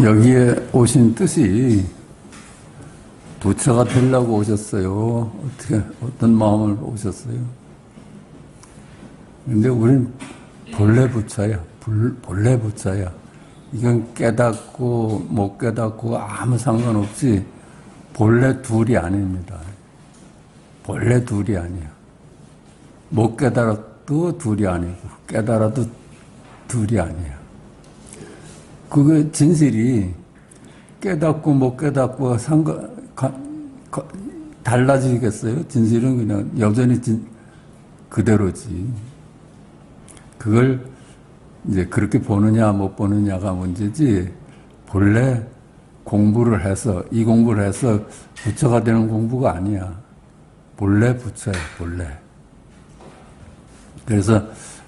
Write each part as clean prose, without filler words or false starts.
여기에 오신 뜻이 부처가 되려고 오셨어요. 어떤 마음을 오셨어요? 근데 우린 본래 부처야. 본래 부처야. 이건 깨닫고 못 깨닫고 아무 상관없이 본래 둘이 아닙니다. 본래 둘이 아니야. 못 깨달아도 둘이 아니고 깨달아도 둘이 아니야. 그게 진실이 깨닫고 못 깨닫고 달라지겠어요? 진실은 그냥 여전히 그대로지. 그걸 이제 그렇게 보느냐 못 보느냐가 문제지, 본래 공부를 해서, 이 공부를 해서 부처가 되는 공부가 아니야. 본래 부처야, 본래. 그래서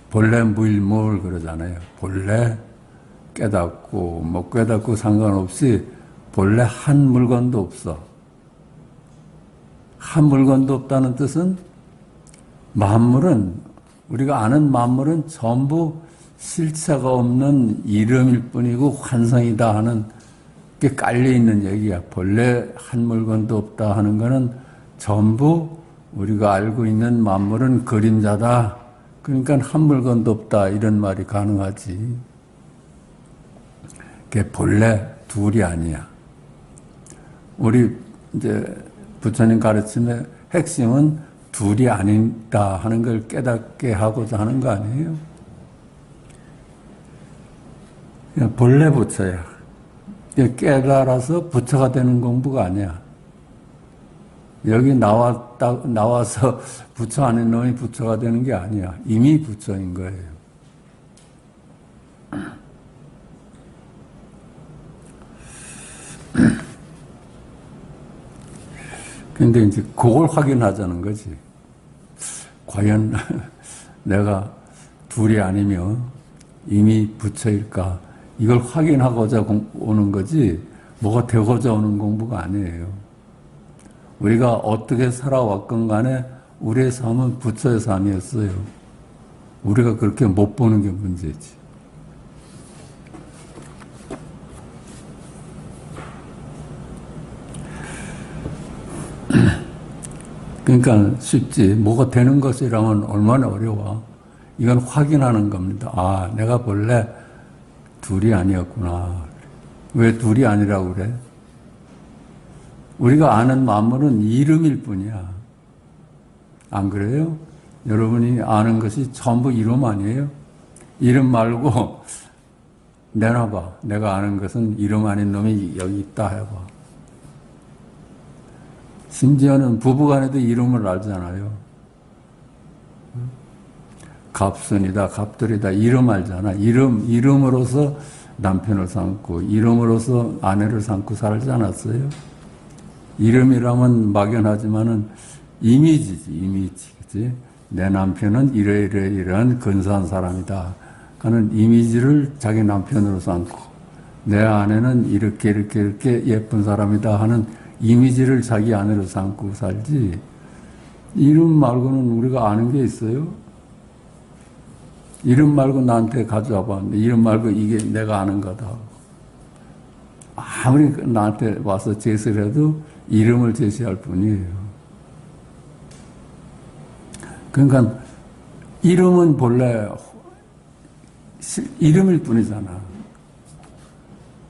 본래 무일무를 그러잖아요. 본래 깨닫고 못 깨닫고 상관없이 본래 한 물건도 없어. 한 물건도 없다는 뜻은 만물은, 우리가 아는 만물은 전부 실체가 없는 이름일 뿐이고 환상이다 하는 게 깔려있는 얘기야. 본래 한 물건도 없다 하는 거는 전부 우리가 알고 있는 만물은 그림자다. 그러니까 한 물건도 없다 이런 말이 가능하지. 그게 본래 둘이 아니야. 우리 이제 부처님 가르침의 핵심은 둘이 아니다 하는 걸 깨닫게 하고자 하는 거 아니에요? 그냥 본래 부처야. 깨달아서 부처가 되는 공부가 아니야. 여기 나와서 부처 아닌 놈이 부처가 되는 게 아니야. 이미 부처인 거예요. 근데 이제 그걸 확인하자는 거지. 과연 내가 둘이 아니면 이미 부처일까? 이걸 확인하고자 오는 거지, 뭐가 되고자 오는 공부가 아니에요. 우리가 어떻게 살아왔건 간에 우리의 삶은 부처의 삶이었어요. 우리가 그렇게 못 보는 게 문제지. 그러니까 쉽지. 뭐가 되는 것이라면 얼마나 어려워. 이건 확인하는 겁니다. 아, 내가 본래 둘이 아니었구나. 왜 둘이 아니라고 그래? 우리가 아는 만물은 이름일 뿐이야. 안 그래요? 여러분이 아는 것이 전부 이름 아니에요? 이름 말고 내놔봐. 내가 아는 것은 이름 아닌 놈이 여기 있다 해봐. 심지어는 부부간에도 이름을 알잖아요. 갑순이다, 갑돌이다, 이름 알잖아. 이름으로서 남편을 삼고, 이름으로서 아내를 삼고 살지 않았어요? 이름이라면 막연하지만은 이미지지, 이미지. 그치? 내 남편은 이러이러이러한 근사한 사람이다 하는 이미지를 자기 남편으로 삼고, 내 아내는 이렇게 예쁜 사람이다 하는 이미지를 자기 아내로 삼고 살지, 이름 말고는 우리가 아는 게 있어요? 이름 말고 나한테 가져와 봤는데, 이름 말고 이게 내가 아는 거다. 아무리 나한테 와서 제시를 해도 이름을 제시할 뿐이에요. 그러니까 이름은 본래 이름일 뿐이잖아.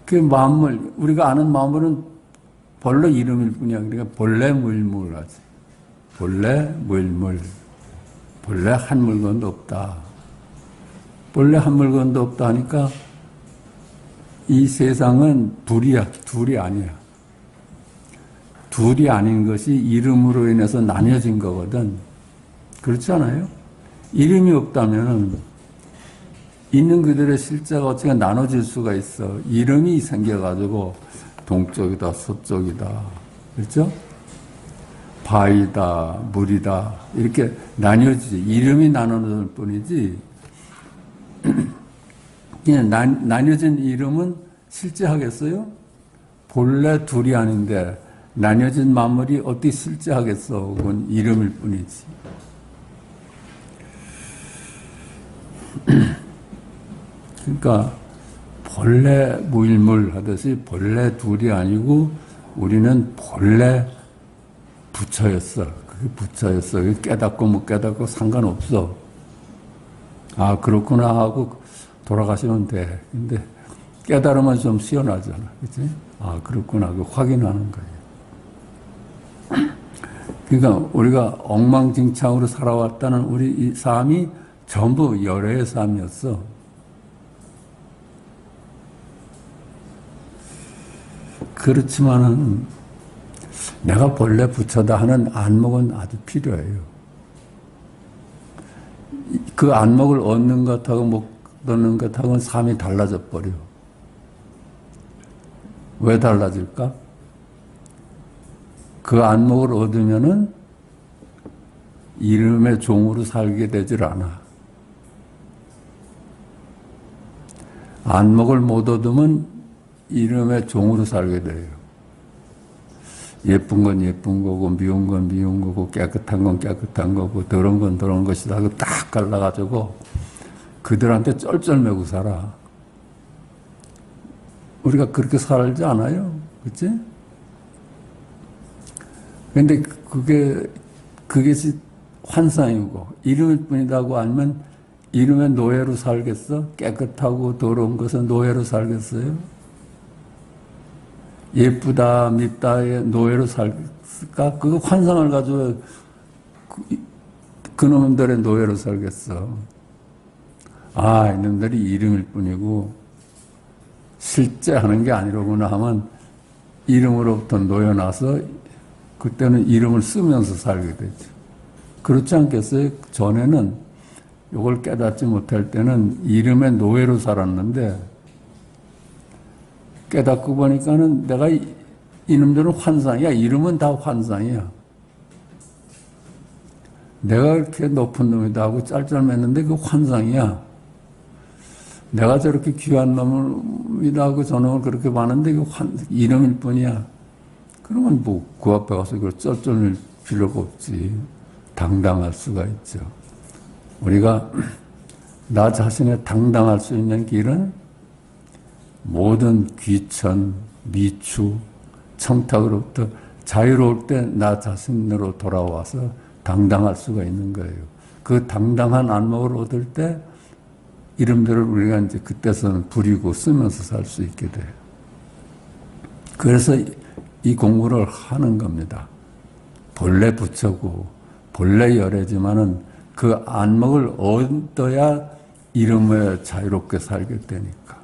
그 만물, 우리가 아는 만물은 본래 이름일 뿐이야. 그러니까 본래 무일무일하지. 본래 무일무일. 본래 한 물건도 없다. 본래 한 물건도 없다 하니까 이 세상은 둘이야. 둘이 아니야. 둘이 아닌 것이 이름으로 인해서 나뉘어진 거거든. 그렇지 않아요? 이름이 없다면 있는 그들의 실제가 어떻게 나눠질 수가 있어. 이름이 생겨가지고 동쪽이다, 서쪽이다. 그렇죠? 바위다, 물이다. 이렇게 나뉘어지지. 이름이 나눠질 뿐이지. 그냥 나뉘어진 이름은 실제 하겠어요? 본래 둘이 아닌데 나뉘어진 만물이 어떻게 실제 하겠어? 그건 이름일 뿐이지. 그러니까 본래 무일물 하듯이 본래 둘이 아니고 우리는 본래 부처였어. 그게 부처였어. 그게 깨닫고 못 깨닫고 상관없어. 아, 그렇구나 하고 돌아가시면 돼. 근데 깨달으면 좀 시원하잖아. 그치? 아, 그렇구나. 그 확인하는 거예요. 그러니까 우리가 엉망진창으로 살아왔다는 우리 이 삶이 전부 열애의 삶이었어. 그렇지만은 내가 본래 부처다 하는 안목은 아주 필요해요. 그 안목을 얻는 것하고 못 얻는 것하고는 삶이 달라져 버려. 왜 달라질까? 그 안목을 얻으면은 이름의 종으로 살게 되질 않아. 안목을 못 얻으면 이름의 종으로 살게 돼요. 예쁜 건 예쁜 거고, 미운 건 미운 거고, 깨끗한 건 깨끗한 거고, 더러운 건 더러운 것이다 하고 딱 갈라가지고 그들한테 쩔쩔매고 살아. 우리가 그렇게 살지 않아요? 그치? 근데 그게 환상이고, 이름일 뿐이다고 아니면 이름의 노예로 살겠어? 깨끗하고 더러운 것은 노예로 살겠어요? 예쁘다, 밉다의 노예로 살까? 그 환상을 가지고 그놈들의 노예로 살겠어. 아, 이놈들이 이름일 뿐이고, 실제 하는 게 아니로구나 하면 이름으로부터 놓여나서 그때는 이름을 쓰면서 살게 되죠. 그렇지 않겠어요? 전에는 이걸 깨닫지 못할 때는 이름의 노예로 살았는데 깨닫고 보니까는 내가 이놈들은 환상이야. 이름은 다 환상이야. 내가 이렇게 높은 놈이다 하고 짤짤맸는데 그 환상이야. 내가 저렇게 귀한 놈이다 하고 저놈을 그렇게 봤는데 그 이름일 뿐이야. 그러면 뭐 그 앞에 가서 그걸 쩔쩔맬 필요가 없지. 당당할 수가 있죠. 우리가 나 자신에 당당할 수 있는 길은 모든 귀천, 미추, 청탁으로부터 자유로울 때 나 자신으로 돌아와서 당당할 수가 있는 거예요. 그 당당한 안목을 얻을 때 이름들을 우리가 이제 그때서는 부리고 쓰면서 살 수 있게 돼요. 그래서 이 공부를 하는 겁니다. 본래 부처고 본래 열애지만은 그 안목을 얻어야 이름에 자유롭게 살게 되니까.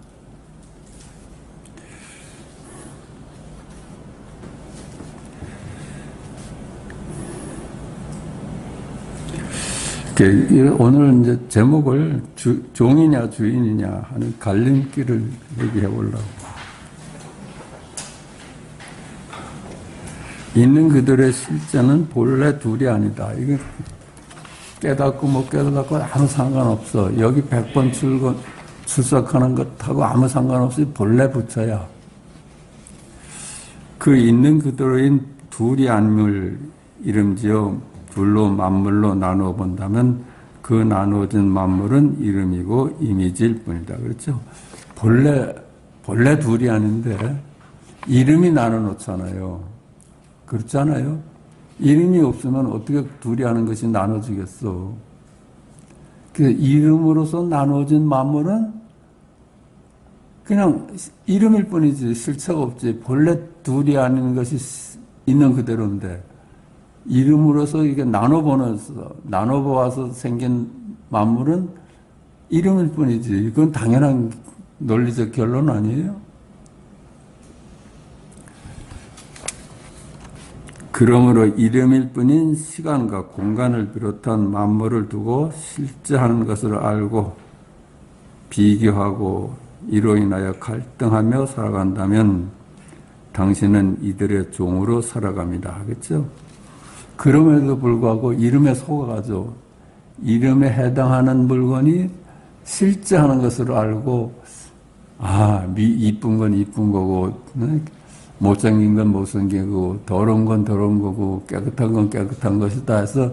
오늘 이제 제목을 종이냐 주인이냐 하는 갈림길을 얘기해 보려고. 있는 그들의 실제는 본래 둘이 아니다. 이게 깨닫고 못 깨닫고 아무 상관없어. 여기 100번 출석하는 것하고 아무 상관없이 본래 부처야. 그 있는 그들의 둘이 안물 이름지어 둘로 만물로 나누어 본다면 그 나누어진 만물은 이름이고 이미지일 뿐이다. 그렇죠? 본래 둘이 아닌데 이름이 나눠 놓잖아요. 그렇잖아요? 이름이 없으면 어떻게 둘이 하는 것이 나눠지겠어? 그 이름으로서 나눠진 만물은 그냥 이름일 뿐이지 실체가 없지. 본래 둘이 아닌 것이 있는 그대로인데 이름으로서 이게 나눠보아서 생긴 만물은 이름일 뿐이지. 그건 당연한 논리적 결론 아니에요? 그러므로 이름일 뿐인 시간과 공간을 비롯한 만물을 두고 실제하는 것을 알고 비교하고 이로 인하여 갈등하며 살아간다면 당신은 이들의 종으로 살아갑니다. 하겠죠? 그럼에도 불구하고 이름에 속아가지고 이름에 해당하는 물건이 실제하는 것을 알고 이쁜 건 이쁜 거고 못생긴 건 못생긴 거고 더러운 건 더러운 거고 깨끗한 건 깨끗한 것이다 해서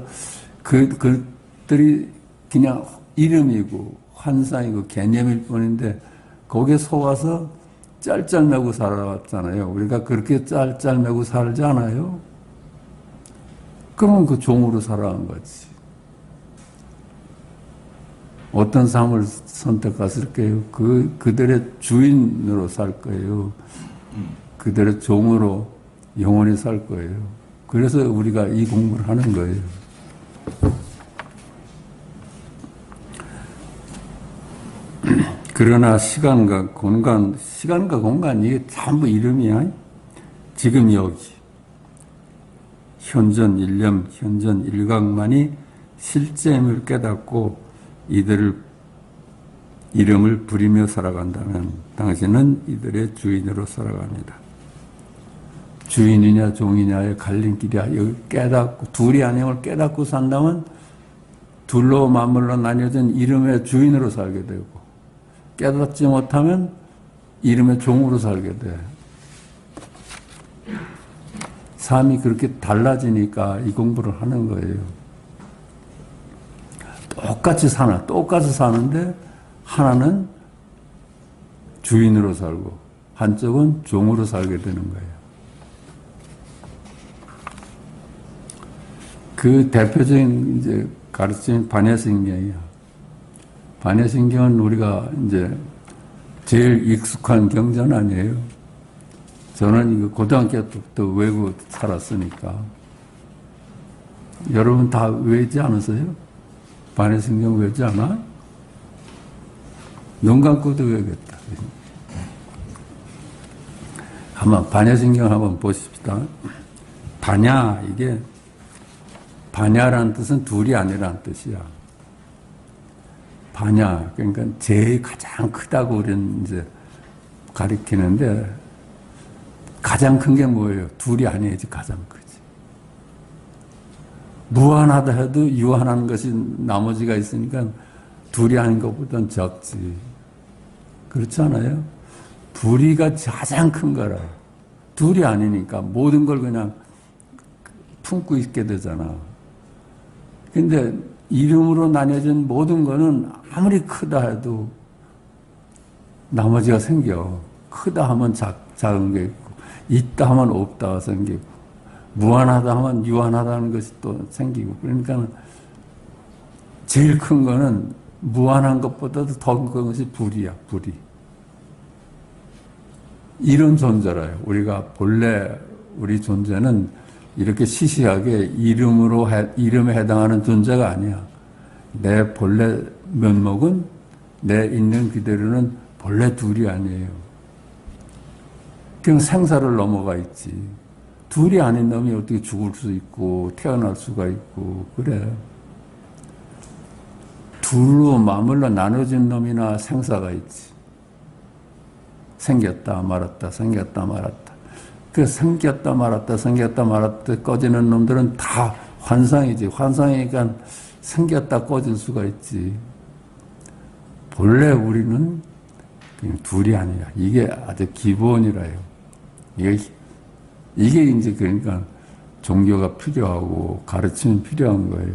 그들이 그냥 이름이고 환상이고 개념일 뿐인데 거기에 속아서 짤짤매고 살아왔잖아요. 우리가 그렇게 짤짤매고 살지 않아요? 그러면 그 종으로 살아간 거지. 어떤 삶을 선택했을까요? 그들의 주인으로 살 거예요. 그들의 종으로 영원히 살 거예요. 그래서 우리가 이 공부를 하는 거예요. 그러나 시간과 공간 이게 전부 이름이야. 지금 여기 현존 일념, 현존 일각만이 실제임을 깨닫고 이들을 이름을 부리며 살아간다면 당신은 이들의 주인으로 살아갑니다. 주인이냐 종이냐의 갈림길이야. 여기 깨닫고 둘이 아님을 깨닫고 산다면 둘로 맞물러 나뉘어진 이름의 주인으로 살게 되고 깨닫지 못하면 이름의 종으로 살게 돼. 삶이 그렇게 달라지니까 이 공부를 하는 거예요. 똑같이 사는데 하나는 주인으로 살고 한쪽은 종으로 살게 되는 거예요. 그 대표적인 이제 가르침이 반야신경이야. 반야신경은 우리가 이제 제일 익숙한 경전 아니에요. 저는 이거 고등학교 때부터 외우고 살았으니까. 여러분 다 외우지 않으세요? 반야신경 외우지 않아? 눈 감고도 외우겠다. 한번 반야신경 한번 보십시다. 반야라는 뜻은 둘이 아니라는 뜻이야. 반야, 그러니까 제일 가장 크다고 우리는 이제 가리키는데, 가장 큰 게 뭐예요? 둘이 아니야지 가장 크지. 무한하다 해도 유한한 것이 나머지가 있으니까 둘이 아닌 것보다는 적지. 그렇지 않아요? 둘이가 가장 큰 거라. 둘이 아니니까 모든 걸 그냥 품고 있게 되잖아. 근데 이름으로 나뉘어진 모든 거는 아무리 크다 해도 나머지가 생겨. 크다 하면 작은 게 있고, 있다 하면 없다가 생기고, 무한하다 하면 유한하다는 것이 또 생기고. 그러니까 제일 큰 거는 무한한 것보다도 더 큰 것이 불이야, 불이. 이런 존재라요. 우리가 본래 우리 존재는 이렇게 시시하게 이름에 해당하는 존재가 아니야. 내 본래 면목은 내 있는 그대로는 본래 둘이 아니에요. 그냥 생사를 넘어가 있지. 둘이 아닌 놈이 어떻게 죽을 수 있고 태어날 수가 있고 그래. 둘로 맞물러 나눠진 놈이나 생사가 있지. 생겼다 말았다 생겼다 말았다. 그 생겼다 말았다 꺼지는 놈들은 다 환상이지. 환상이니까 생겼다 꺼질 수가 있지. 본래 우리는 그냥 둘이 아니야. 이게 아주 기본이라요. 이게 이제 그러니까 종교가 필요하고 가르침이 필요한 거예요.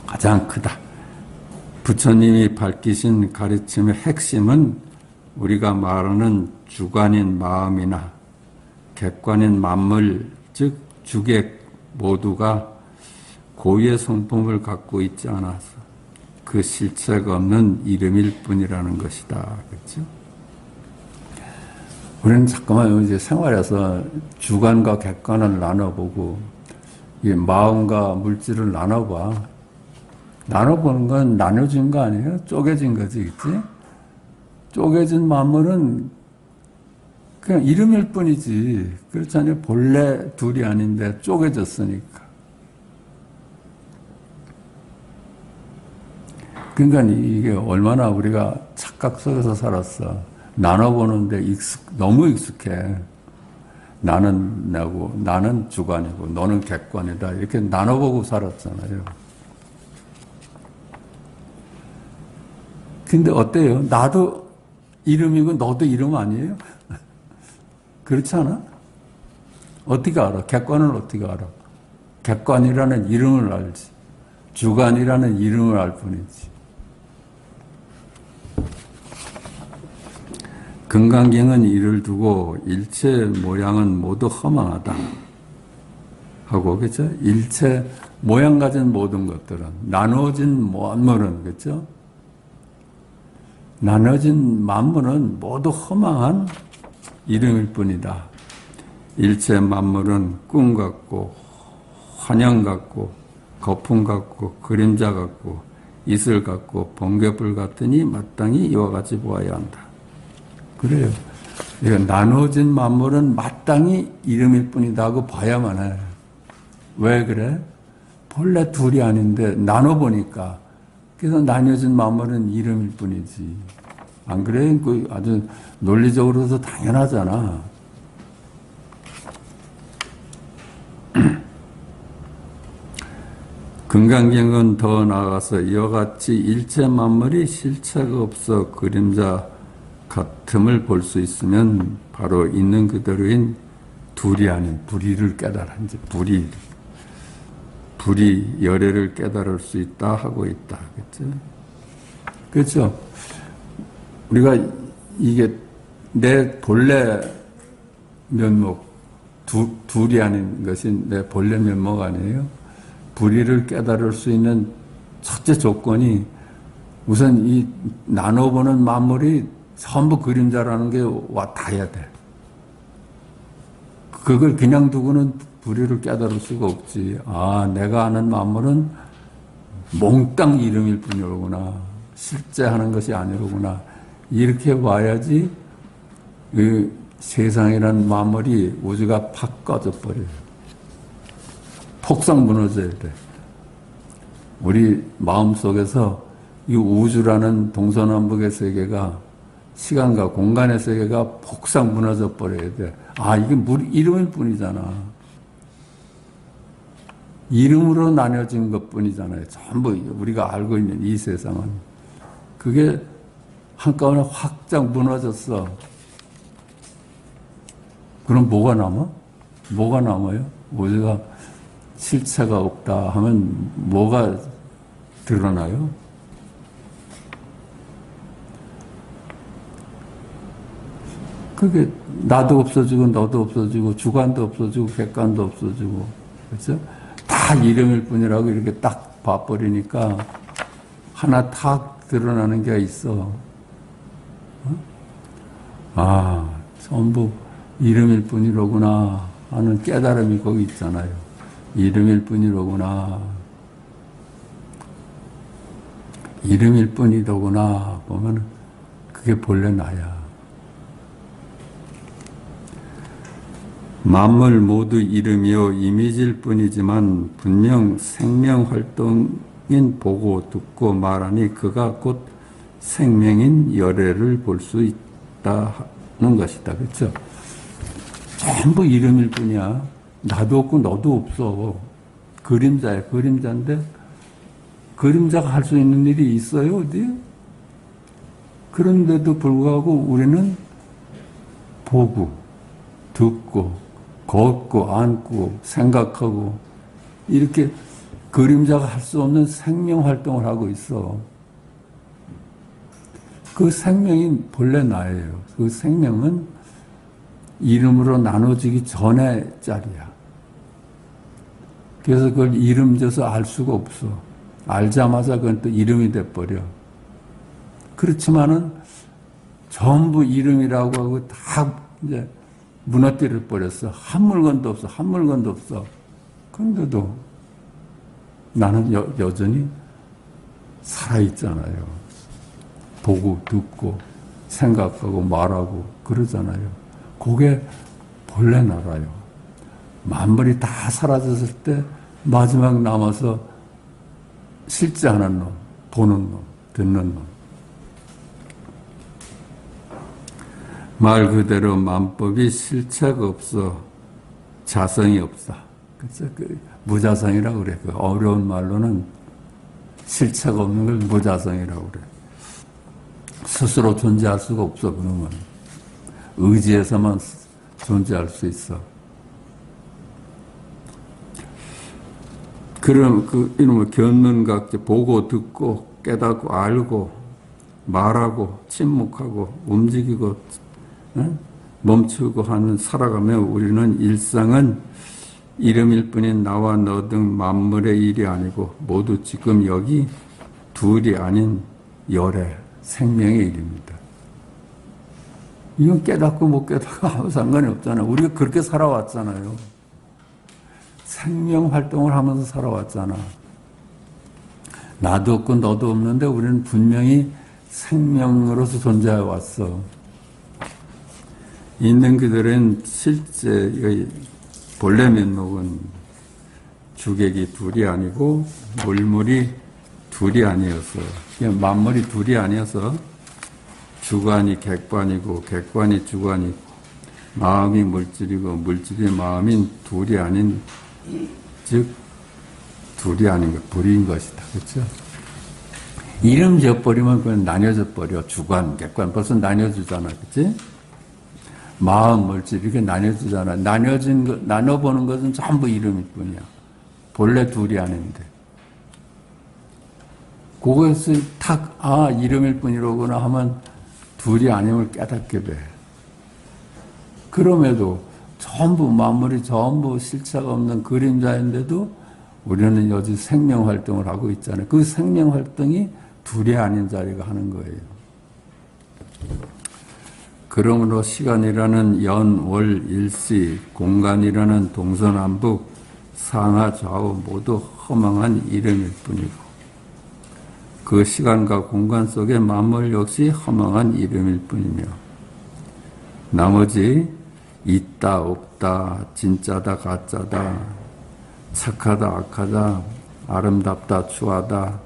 가장 크다. 부처님이 밝히신 가르침의 핵심은 우리가 말하는 주관인 마음이나 객관인 만물, 즉 주객 모두가 고유의 성품을 갖고 있지 않아서 그 실체가 없는 이름일 뿐이라는 것이다. 그렇죠? 우리는 자꾸만 이제 생활에서 주관과 객관을 나눠보고 이 마음과 물질을 나눠봐. 나눠보는 건 나눠진 거 아니에요? 쪼개진 거지, 그치? 쪼개진 만물은 그냥 이름일 뿐이지. 그렇잖아요. 본래 둘이 아닌데 쪼개졌으니까. 그러니까 이게 얼마나 우리가 착각 속에서 살았어. 나눠보는데 너무 익숙해. 나는 나고, 나는 주관이고, 너는 객관이다. 이렇게 나눠보고 살았잖아요. 근데 어때요? 나도 이름이고 너도 이름 아니에요? 그렇지 않아? 어떻게 알아? 객관을 어떻게 알아? 객관이라는 이름을 알지. 주관이라는 이름을 알 뿐이지. 금강경은 이를 두고 일체 모양은 모두 허망하다 하고, 그렇죠? 일체 모양 가진 모든 것들은, 나누어진 만물은, 그렇죠? 나눠진 만물은 모두 허망한 이름일 뿐이다. 일체 만물은 꿈 같고 환영 같고 거품 같고 그림자 같고 이슬 같고 번개불 같으니 마땅히 이와 같이 보아야 한다. 그래요. 이거 나눠진 만물은 마땅히 이름일 뿐이다 하고 봐야만 해. 왜 그래? 본래 둘이 아닌데 나눠보니까. 그래서 나뉘어진 만물은 이름일 뿐이지. 안 그래? 그 아주 논리적으로도 당연하잖아. 금강경은 더 나아가서 이와 같이 일체 만물이 실체가 없어 그림자 같음을 볼 수 있으면 바로 있는 그대로인 둘이 아닌 불의를 깨달아. 이제 불의 열애를 깨달을 수 있다 하고 있다. 그렇죠? 그렇죠? 우리가 이게 내 본래 면목, 둘이 아닌 것이 내 본래 면목 아니에요? 불의를 깨달을 수 있는 첫째 조건이 우선 이 나눠보는 만물이 전부 그림자라는 게 닿아야 돼. 그걸 그냥 두고는 불의를 깨달을 수가 없지. 아, 내가 아는 만물은 몽땅 이름일 뿐이로구나. 실제 하는 것이 아니로구나. 이렇게 봐야지 그 세상이라는 만물이 우주가 팍 꺼져버려요. 폭삭 무너져야 돼. 우리 마음속에서 이 우주라는 동서남북의 세계가 시간과 공간의 세계가 폭삭 무너져 버려야 돼. 아, 이게 이름일 뿐이잖아. 이름으로 나뉘어진 것 뿐이잖아요. 전부 우리가 알고 있는 이 세상은. 그게 한꺼번에 확장 무너졌어. 그럼 뭐가 남아? 뭐가 남아요? 우주가 실체가 없다 하면 뭐가 드러나요? 그게 나도 없어지고 너도 없어지고 주관도 없어지고 객관도 없어지고, 그렇죠? 다 이름일 뿐이라고 이렇게 딱 봐버리니까 하나 탁 드러나는 게 있어. 어? 아, 전부 이름일 뿐이로구나 하는 깨달음이 거기 있잖아요. 이름일 뿐이로구나. 이름일 뿐이로구나 보면 그게 본래 나야. 만물 모두 이름이요 이미지일 뿐이지만 분명 생명활동인 보고 듣고 말하니 그가 곧 생명인 열애를 볼 수 있다는 것이다. 그렇죠? 전부 이름일 뿐이야. 나도 없고 너도 없어. 그림자야. 그림자인데 그림자가 할 수 있는 일이 있어요? 어디? 그런데도 불구하고 우리는 보고 듣고 걷고 앉고 생각하고 이렇게 그림자가 할 수 없는 생명활동을 하고 있어. 그 생명이 본래 나예요. 그 생명은 이름으로 나눠지기 전의 짤이야. 그래서 그걸 이름 줘서 알 수가 없어. 알자마자 그건 또 이름이 돼버려. 그렇지만은 전부 이름이라고 하고 다 이제 무너뜨려 버렸어. 한 물건도 없어. 한 물건도 없어. 그런데도 나는 여전히 살아있잖아요. 보고 듣고 생각하고 말하고 그러잖아요. 그게 본래 나라요. 만물이 다 사라졌을 때 마지막 남아서 실제하는 놈, 보는 놈, 듣는 놈. 말 그대로 만법이 실체가 없어 자성이 없다. 그래서 그 무자성이라고 그래. 그 어려운 말로는 실체가 없는 걸 무자성이라고 그래. 스스로 존재할 수가 없어, 그놈은. 의지에서만 존재할 수 있어. 그럼 그 이름을 견문각제 보고 듣고 깨닫고 알고 말하고 침묵하고 움직이고 멈추고 하는 살아가며 우리는 일상은 이름일 뿐인 나와 너 등 만물의 일이 아니고 모두 지금 여기 둘이 아닌 열의 생명의 일입니다. 이건 깨닫고 못 깨닫고 아무 상관이 없잖아요. 우리가 그렇게 살아왔잖아요. 생명 활동을 하면서 살아왔잖아. 나도 없고 너도 없는데 우리는 분명히 생명으로서 존재해 왔어. 있는 그들은 실제 본래 면목은 주객이 둘이 아니고 물물이 둘이 아니어서, 만물이 둘이 아니어서 주관이 객관이고 객관이 주관이고 마음이 물질이고 물질이 마음인 둘이 아닌, 즉 둘이 아닌 것, 불인 것이다. 그렇죠? 이름 지어버리면 그건 나뉘어져 버려. 주관, 객관 벌써 나뉘어지잖아. 그렇지? 마음, 물질 이렇게 나뉘어지잖아. 나눠보는 것은 전부 이름일 뿐이야. 본래 둘이 아닌데. 그것을 탁, 이름일 뿐이로구나 하면 둘이 아님을 깨닫게 돼. 그럼에도 전부 만물이 전부 실체가 없는 그림자인데도 우리는 여지 생명 활동을 하고 있잖아요. 그 생명 활동이 둘이 아닌 자리가 하는 거예요. 그러므로 시간이라는 연, 월, 일시, 공간이라는 동서남북, 상하, 좌우 모두 허망한 이름일 뿐이고 그 시간과 공간 속의 만물 역시 허망한 이름일 뿐이며 나머지 있다, 없다, 진짜다, 가짜다, 착하다, 악하다, 아름답다, 추하다,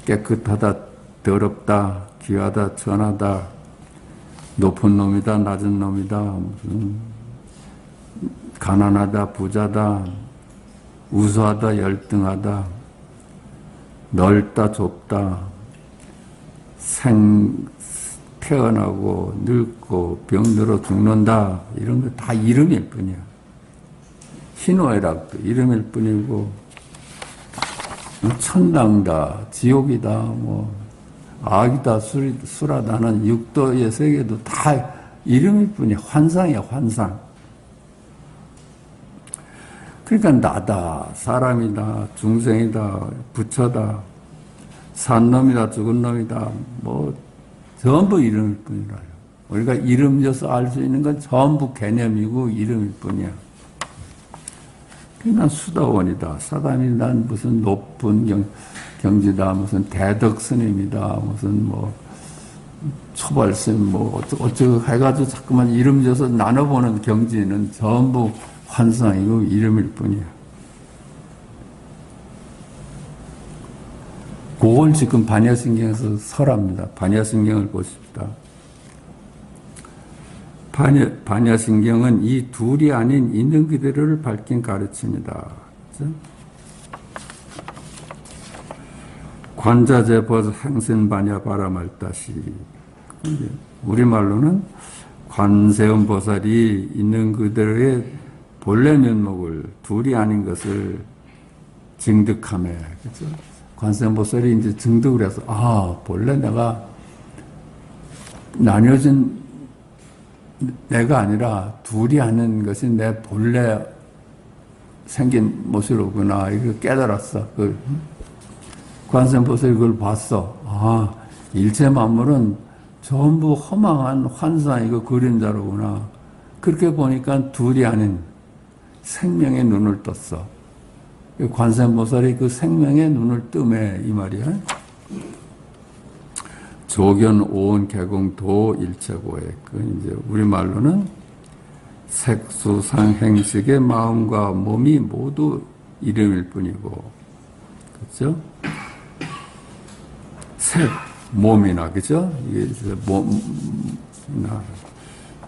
깨끗하다, 더럽다, 귀하다, 천하다, 높은 놈이다, 낮은 놈이다, 가난하다, 부자다, 우수하다, 열등하다, 넓다, 좁다, 태어나고 늙고 병들어 죽는다, 이런 거 다 이름일 뿐이야. 희노애락도 이름일 뿐이고, 천당다, 지옥이다, 뭐 악이다, 수라다는 육도의 세계도 다 이름일 뿐이야. 환상이야, 환상. 그러니까 나다, 사람이다, 중생이다, 부처다, 산 놈이다, 죽은 놈이다, 뭐 전부 이름일 뿐이라요. 우리가 이름 줘서 알 수 있는 건 전부 개념이고 이름일 뿐이야. 그냥 수다원이다, 사람이 난 무슨 높은 경지다, 무슨 대덕 스님이다, 무슨 뭐 초발스님 뭐 어쩌고 해가지고 자꾸만 이름 줘서 나눠보는 경지는 전부 환상이고 이름일 뿐이야. 그걸 지금 반야신경에서 설합니다. 반야신경을 보십시다. 반야신경은 이 둘이 아닌 있는 그대로를 밝힌 가르침이다. 그렇죠? 관자재법 행신반야 바라말다시. 우리말로는 관세음 보살이 있는 그대로의 본래 면목을 둘이 아닌 것을 증득하며, 그렇죠? 관세음 보살이 이제 증득을 해서, 본래 내가 나뉘어진 내가 아니라 둘이 아닌 것이 내 본래 생긴 모습이구나. 이걸 깨달았어. 관세음 보살이 그걸 봤어. 일체 만물은 전부 허망한 환상이고 그림자로구나. 그렇게 보니까 둘이 아닌 생명의 눈을 떴어. 관세음 보살이 그 생명의 눈을 뜨매, 이 말이야. 조견, 오온, 개공, 도, 일체고에. 그 이제 우리말로는 색수상 행식의 마음과 몸이 모두 이름일 뿐이고, 그렇죠? 색, 몸이나, 그죠? 이게 몸이나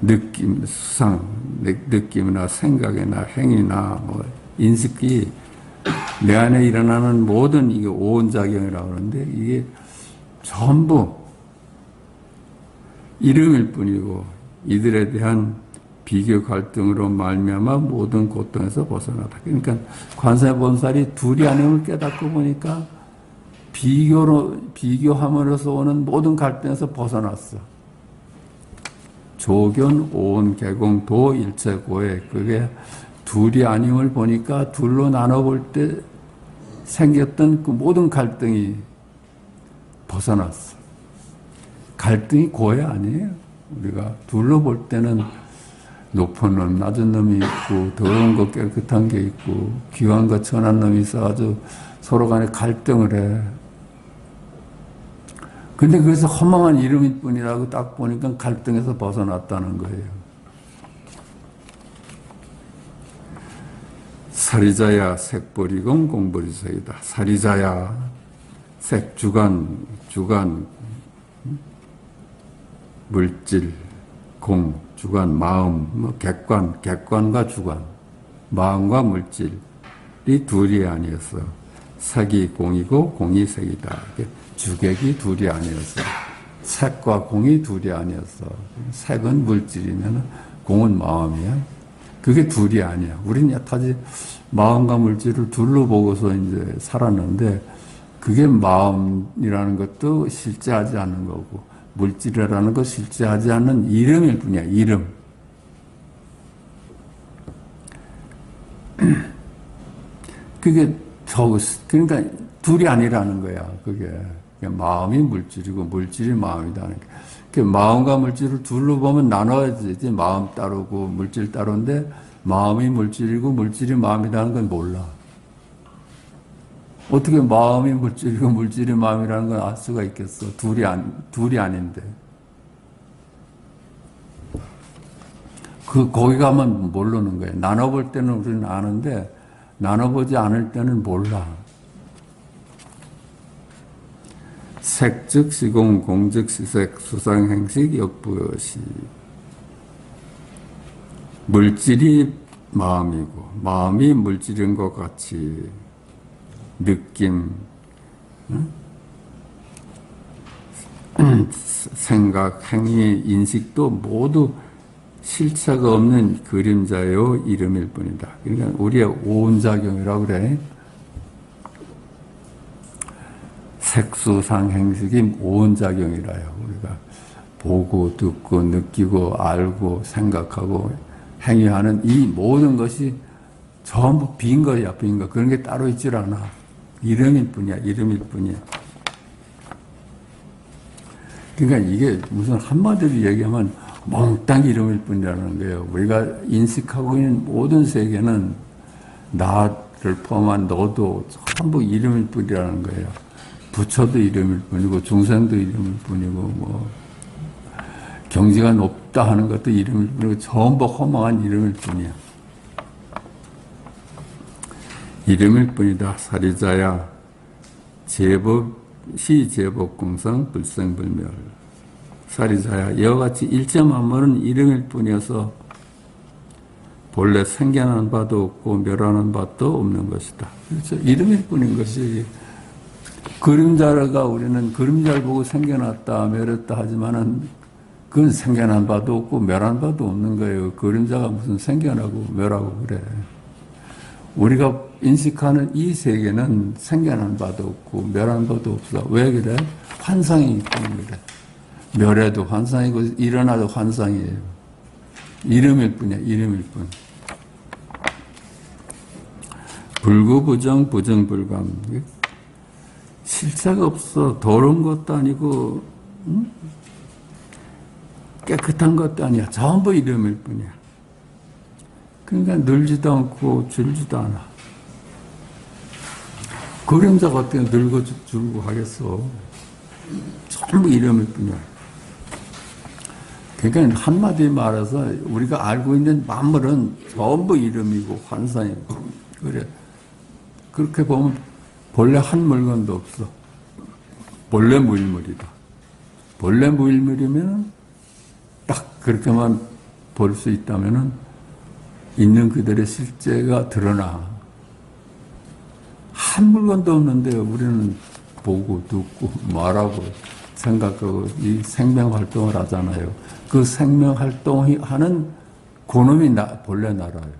느낌, 수상, 느낌이나 생각이나 행위나 뭐 인식이 내 안에 일어나는 모든 이게 오온작용이라고 하는데 이게 전부 이름일 뿐이고 이들에 대한 비교 갈등으로 말미암아 모든 고통에서 벗어나다. 그러니까 관세음보살이 둘이 아님을 깨닫고 보니까 비교함으로써 오는 모든 갈등에서 벗어났어. 조견, 오온, 개공, 도, 일체, 고해. 그게 둘이 아님을 보니까 둘로 나눠볼 때 생겼던 그 모든 갈등이 벗어났어. 갈등이 고해 아니에요. 우리가 둘로 볼 때는 높은 놈, 낮은 놈이 있고, 더러운 거, 깨끗한 게 있고, 귀한 거, 천한 놈이 있어가지고 서로 간에 갈등을 해. 근데 그래서 허망한 이름일 뿐이라고 딱 보니까 갈등에서 벗어났다는 거예요. 사리자야 색보리공 공보리색이다. 사리자야 색, 주관, 물질, 공, 주관, 마음, 뭐 객관과 주관, 마음과 물질이 둘이 아니었어. 색이 공이고 공이 색이다. 주객이 둘이 아니었어. 색과 공이 둘이 아니었어. 색은 물질이면 공은 마음이야. 그게 둘이 아니야. 우리는 여타지 마음과 물질을 둘로 보고서 이제 살았는데 그게 마음이라는 것도 실제하지 않는 거고 물질이라는 것 실제하지 않는 이름일 뿐이야. 이름. 그게 그러니까 둘이 아니라는 거야. 그게 마음이 물질이고 물질이 마음이다는 게. 그 마음과 물질을 둘로 보면 나눠야지. 마음 따르고 물질 따로인데 마음이 물질이고 물질이 마음이라는 건 몰라. 어떻게 마음이 물질이고 물질이 마음이라는 건 알 수가 있겠어? 둘이 아닌데. 거기 가면 모르는 거예요. 나눠볼 때는 우리는 아는데 나눠보지 않을 때는 몰라. 색즉 시공, 공즉 시색, 수상행식, 역부여시. 물질이 마음이고 마음이 물질인 것 같이 느낌, 생각, 행위, 인식도 모두 실체가 없는 그림자요 이름일 뿐이다. 그러니까 우리의 오온작용이라고 그래. 색수상 행식이 오온작용이라요. 우리가 보고 듣고 느끼고 알고 생각하고 행위하는 이 모든 것이 전부 빈 거야. 빈 거. 그런 게 따로 있질 않아. 이름일 뿐이야. 이름일 뿐이야. 그러니까 이게 무슨 한마디로 얘기하면 몽땅 이름일 뿐이라는 거예요. 우리가 인식하고 있는 모든 세계는 나를 포함한 너도 전부 이름일 뿐이라는 거예요. 부처도 이름일 뿐이고 중생도 이름일 뿐이고 뭐 경지가 높다 하는 것도 이름일 뿐이고 전부 허망한 이름일 뿐이야. 이름일 뿐이다. 사리자야 제법공상 불생불멸. 사리자야 이와 같이 일체만물은 이름일 뿐이어서 본래 생겨난 바도 없고 멸하는 바도 없는 것이다. 그렇죠. 이름일 뿐인 것이 그림자가 우리는 그림자를 보고 생겨났다 멸했다 하지만은 그건 생겨난 바도 없고 멸한 바도 없는 거예요. 그림자가 무슨 생겨나고 멸하고 그래. 우리가 인식하는 이 세계는 생겨난 바도 없고 멸한 바도 없어. 왜 그래? 환상이기 때문에 그래. 멸해도 환상이고 일어나도 환상이에요. 이름일 뿐이야. 이름일 뿐. 불구부정 부정불감. 실체가 없어. 더러운 것도 아니고 깨끗한 것도 아니야. 전부 이름일 뿐이야. 그러니까 늘지도 않고 줄지도 않아. 그림자가 어떻게 늙어 줄고 하겠어. 전부 이름일 뿐이야. 그러니까 한마디 말해서 우리가 알고 있는 만물은 전부 이름이고 환상이고 그래. 그렇게 보면 본래 한 물건도 없어. 본래 무일물이다. 본래 무일물이면 딱 그렇게만 볼 수 있다면은 있는 그들의 실제가 드러나. 한 물건도 없는데 우리는 보고 듣고 말하고 생각하고 이 생명활동을 하잖아요. 그 생명활동이 하는 그놈이 본래 나라예요.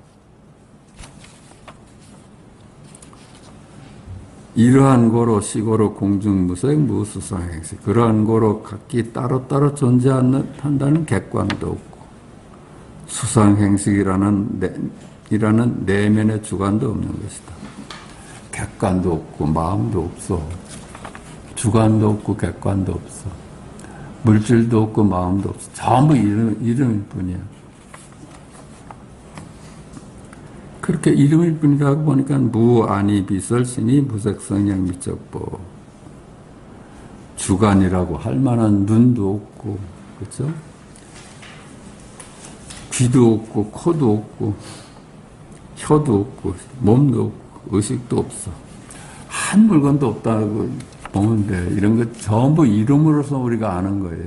이러한 고로 시고로 공중무색 무수상행시. 그러한 고로 각기 따로따로 존재한다는 객관도 없고 수상행식이라는 내면의 주관도 없는 것이다. 객관도 없고 마음도 없어. 주관도 없고 객관도 없어. 물질도 없고 마음도 없어. 전부 이름일 뿐이야. 그렇게 이름일 뿐이라고 보니까 무아니 비설신이 무색성량 미적보. 주관이라고 할 만한 눈도 없고, 그렇죠? 귀도 없고, 코도 없고, 혀도 없고, 몸도 없고, 의식도 없어. 한 물건도 없다고 보면 돼. 이런 것 전부 이름으로서 우리가 아는 거예요.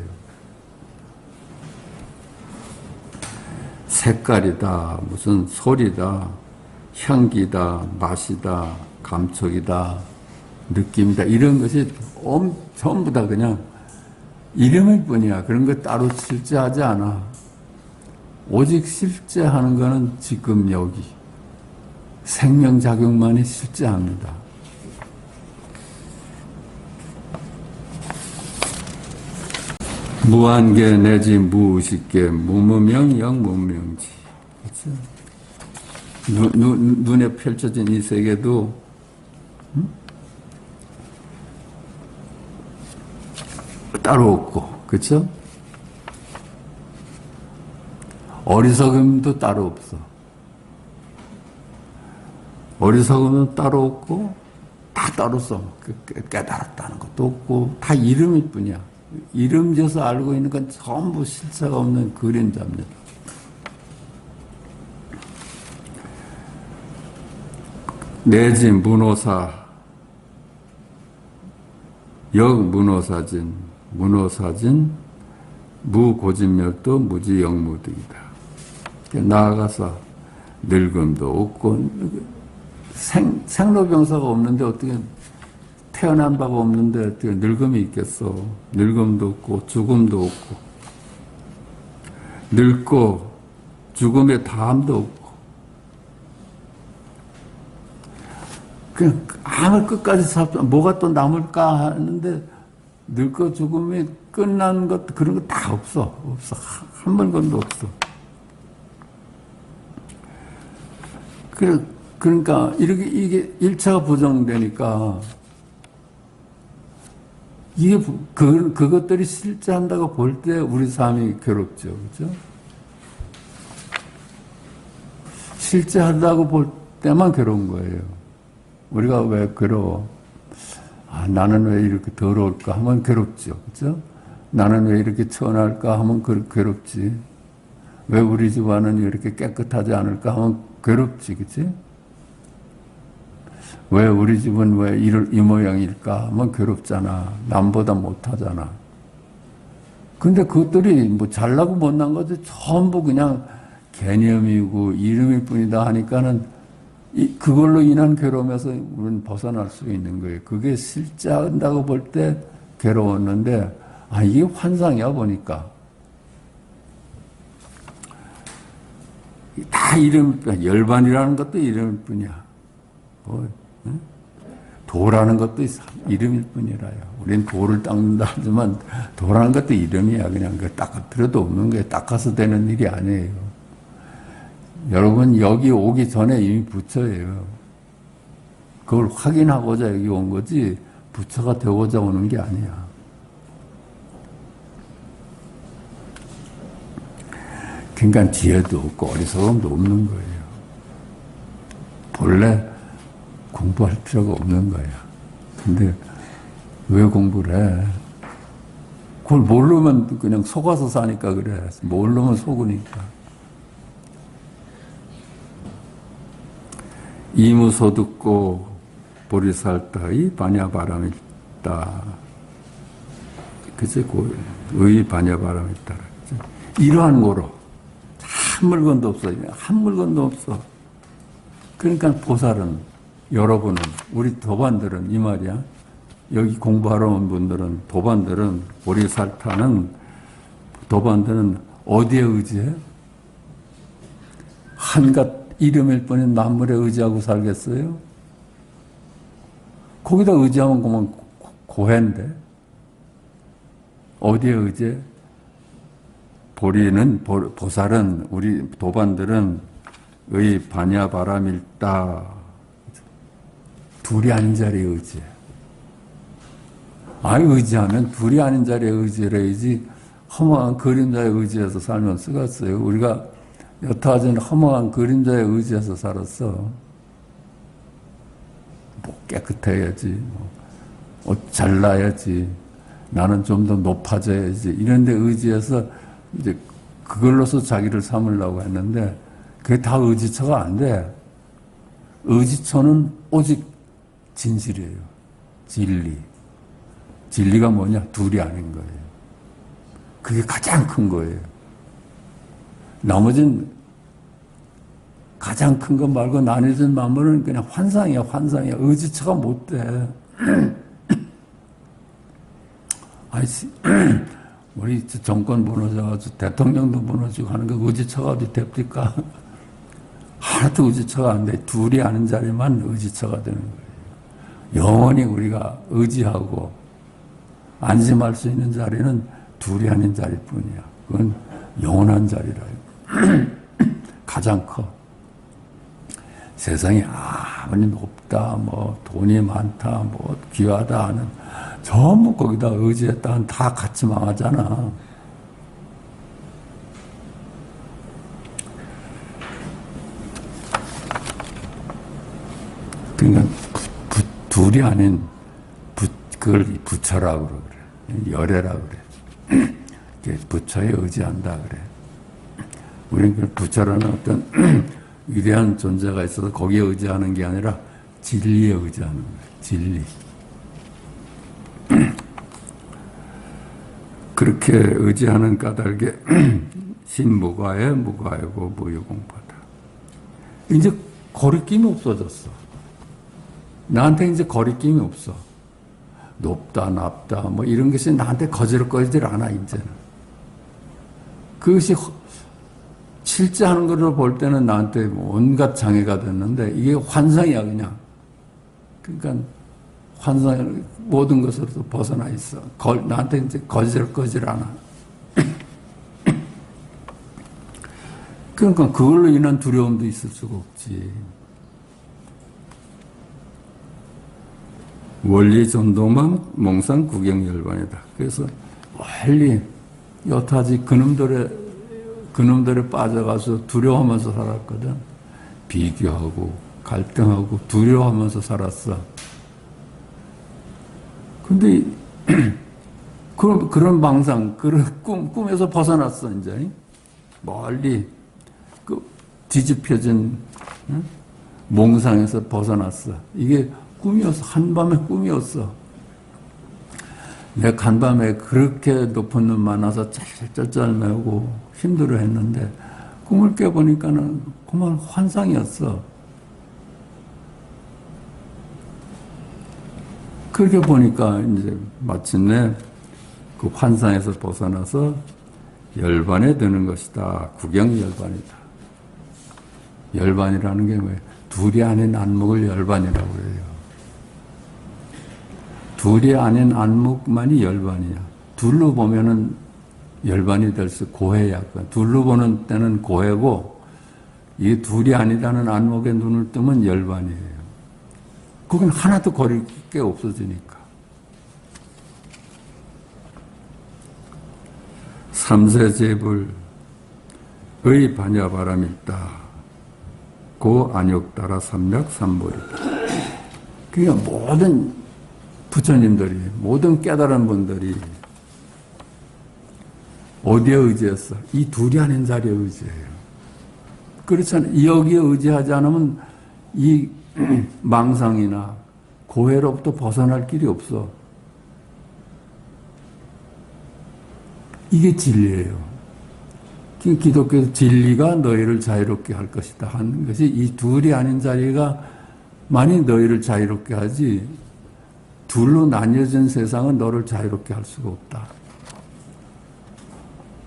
색깔이다, 무슨 소리다, 향기다, 맛이다, 감촉이다, 느낌이다, 이런 것이 전부 다 그냥 이름일 뿐이야. 그런 거 따로 실제하지 않아. 오직 실제하는 거는 지금 여기 생명작용만이 실제합니다. 무한계 내지 무의식계 무무명 영무명지. 그렇죠? 눈에 펼쳐진 이 세계도 따로 없고, 그렇죠? 어리석음도 따로 없어. 어리석음은 따로 없고 다 따로 써. 깨달았다는 것도 없고 다 이름일 뿐이야. 이름 지어서 알고 있는 건 전부 실체가 없는 그림자입니다. 내지 문호사, 역문호사진, 문호사진, 무고진멸도 무지영무득이다. 나아가서 늙음도 없고 생로병사가 없는데 어떻게 태어난 바가 없는데 어떻게 늙음이 있겠어. 늙음도 없고 죽음도 없고 늙고 죽음의 다함도 없고 그냥 아무 끝까지 살다 뭐가 또 남을까 하는데 늙고 죽음이 끝난 것 그런 거 다 없어. 한 물건도 없어. 그러니까 이게 1차가 부정되니까 이게 그것들이 실제한다고 볼 때 우리 삶이 괴롭죠, 그렇죠? 실제한다고 볼 때만 괴로운 거예요. 우리가 왜 괴로워? 나는 왜 이렇게 더러울까 하면 괴롭죠, 그렇죠? 나는 왜 이렇게 천할까 하면 괴롭지. 왜 우리 집안은 이렇게 깨끗하지 않을까 하면 괴롭지, 그렇지? 왜 우리 집은 왜 이 모양일까 하면 괴롭잖아. 남보다 못하잖아. 근데 그것들이 뭐 잘나고 못난 것들 전부 그냥 개념이고 이름일 뿐이다 하니까는 그걸로 인한 괴로움에서 우리는 벗어날 수 있는 거예요. 그게 실제한다고 볼 때 괴로웠는데 이게 환상이야 보니까. 다 이름일 뿐이야. 열반이라는 것도 이름일 뿐이야. 도라는 것도 이름일 뿐이라요. 우린 도를 닦는다 하지만 도라는 것도 이름이야. 그냥 그 닦을 필요도 없는 거예요. 닦아서 되는 일이 아니에요. 여러분 여기 오기 전에 이미 부처예요. 그걸 확인하고자 여기 온 거지 부처가 되고자 오는 게 아니야. 그러니까 지혜도 없고 어리석음도 없는 거예요. 본래 공부할 필요가 없는 거야. 근데 왜 공부를 해? 그걸 모르면 그냥 속아서 사니까 그래. 모르면 속으니까. 이무소 듣고 보리살타의 반야바람이 있다. 그치? 의 반야바람이 있다. 이러한 거로 한 물건도 없어. 한 물건도 없어. 그러니까 보살은 여러분은 우리 도반들은 이 말이야. 여기 공부하러 온 분들은 도반들은 보리살타는 도반들은 어디에 의지해? 한갓 이름일 뿐인 만물에 의지하고 살겠어요? 거기다 의지하면 그만 고해인데. 어디에 의지해? 보살은, 우리 도반들은 의 반야 바람일다. 둘이 아닌 자리에 의지해. 의지하면 둘이 아닌 자리에 의지를 해야지 허망한 그림자에 의지해서 살면 쓰겠어요. 우리가 여타하전 허망한 그림자에 의지해서 살았어. 뭐 깨끗해야지, 옷 잘나야지, 나는 좀 더 높아져야지, 이런 데 의지해서 이제 그걸로서 자기를 삼으려고 했는데 그게 다 의지처가 안 돼. 의지처는 오직 진실이에요. 진리. 진리가 뭐냐? 둘이 아닌 거예요. 그게 가장 큰 거예요. 나머진 가장 큰 것 말고 나뉘어진 만물은 그냥 환상이야, 환상이야. 의지처가 못 돼. 우리 정권 무너져가지고 대통령도 무너지고 하는 거 의지처가 어디 됩니까? 하나도 의지처가 안 돼. 둘이 아는 자리만 의지처가 되는 거예요. 영원히 우리가 의지하고 안심할 수 있는 자리는 둘이 아닌 자리뿐이야. 그건 영원한 자리라요. 가장 커. 세상이 아무리 높다, 뭐 돈이 많다, 뭐 귀하다 하는 전부 거기다 의지했다면 다 같이 망하잖아. 그러니까 둘이 아닌 그걸 부처라고 그래. 열애라고 그래. 부처에 의지한다 그래. 우리는 그 부처라는 어떤 위대한 존재가 있어서 거기에 의지하는 게 아니라 진리에 의지하는 거예요. 진리. 그렇게 의지하는 까닭에 신무가에 무가이고 무유공파다. 이제 거리낌이 없어졌어. 나한테 이제 거리낌이 없어. 높다, 낮다, 뭐 이런 것이 나한테 거질거리질 않아, 이제는. 그것이 실제 하는 것을 볼 때는 나한테 온갖 장애가 됐는데 이게 환상이야, 그냥. 그러니까 환상, 모든 것으로도 벗어나 있어. 나한테 이제 거질거질 않아. 그러니까 그걸로 인한 두려움도 있을 수가 없지. 원리 전도망 몽상 구경열반이다. 그래서 멀리 여타지 그놈들에 빠져가서 두려워하면서 살았거든. 비교하고 갈등하고 두려워하면서 살았어. 근데 그런 망상, 그런 꿈에서 벗어났어. 이제 멀리 그 뒤집혀진 몽상에서 벗어났어. 이게 꿈이었어. 한밤의 꿈이었어. 내가 간밤에 그렇게 높은 눈 많아서 짤짤짤 매우고 힘들어 했는데 꿈을 깨보니까는 그만 환상이었어. 그렇게 보니까 이제 마침내 그 환상에서 벗어나서 열반에 드는 것이다. 구경열반이다. 열반이라는 게 뭐예요? 둘이 아닌 안목을 열반이라고 그래요. 둘이 아닌 안목만이 열반이야. 둘로 보면은 열반이 될 수, 고해야. 둘로 보는 때는 고해고, 이 둘이 아니라는 안목에 눈을 뜨면 열반이에요. 그건 하나도 거릴 게 없어지니까. 삼세제불의 반야바람일다. 고 안욕따라 삼략삼보리다. 그러니까 모든 부처님들이, 모든 깨달은 분들이 어디에 의지했어? 이 둘이 아닌 자리에 의지해요. 그렇잖아요. 여기에 의지하지 않으면 이 망상이나 고해로부터 벗어날 길이 없어. 이게 진리예요. 기독교 진리가 너희를 자유롭게 할 것이다 하는 것이 이 둘이 아닌 자리가 만이 너희를 자유롭게 하지 둘로 나뉘어진 세상은 너를 자유롭게 할 수가 없다.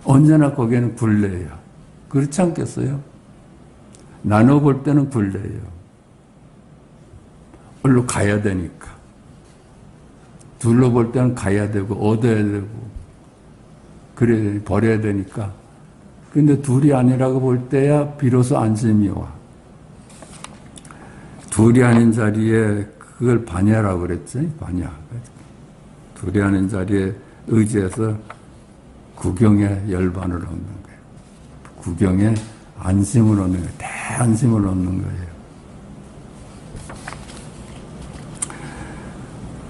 언제나 거기에는 굴레예요. 그렇지 않겠어요? 나눠볼 때는 굴레예요. 얼로 가야 되니까. 둘로 볼 때는 가야 되고 얻어야 되고 그래 버려야 되니까. 근데 둘이 아니라고 볼 때야 비로소 안심이 와. 둘이 아닌 자리에 그걸 반야라고 그랬지. 반야. 둘이 아닌 자리에 의지해서 구경에 열반을 얻는 거예요. 구경에 안심을 얻는 거예요. 대안심을 얻는 거예요.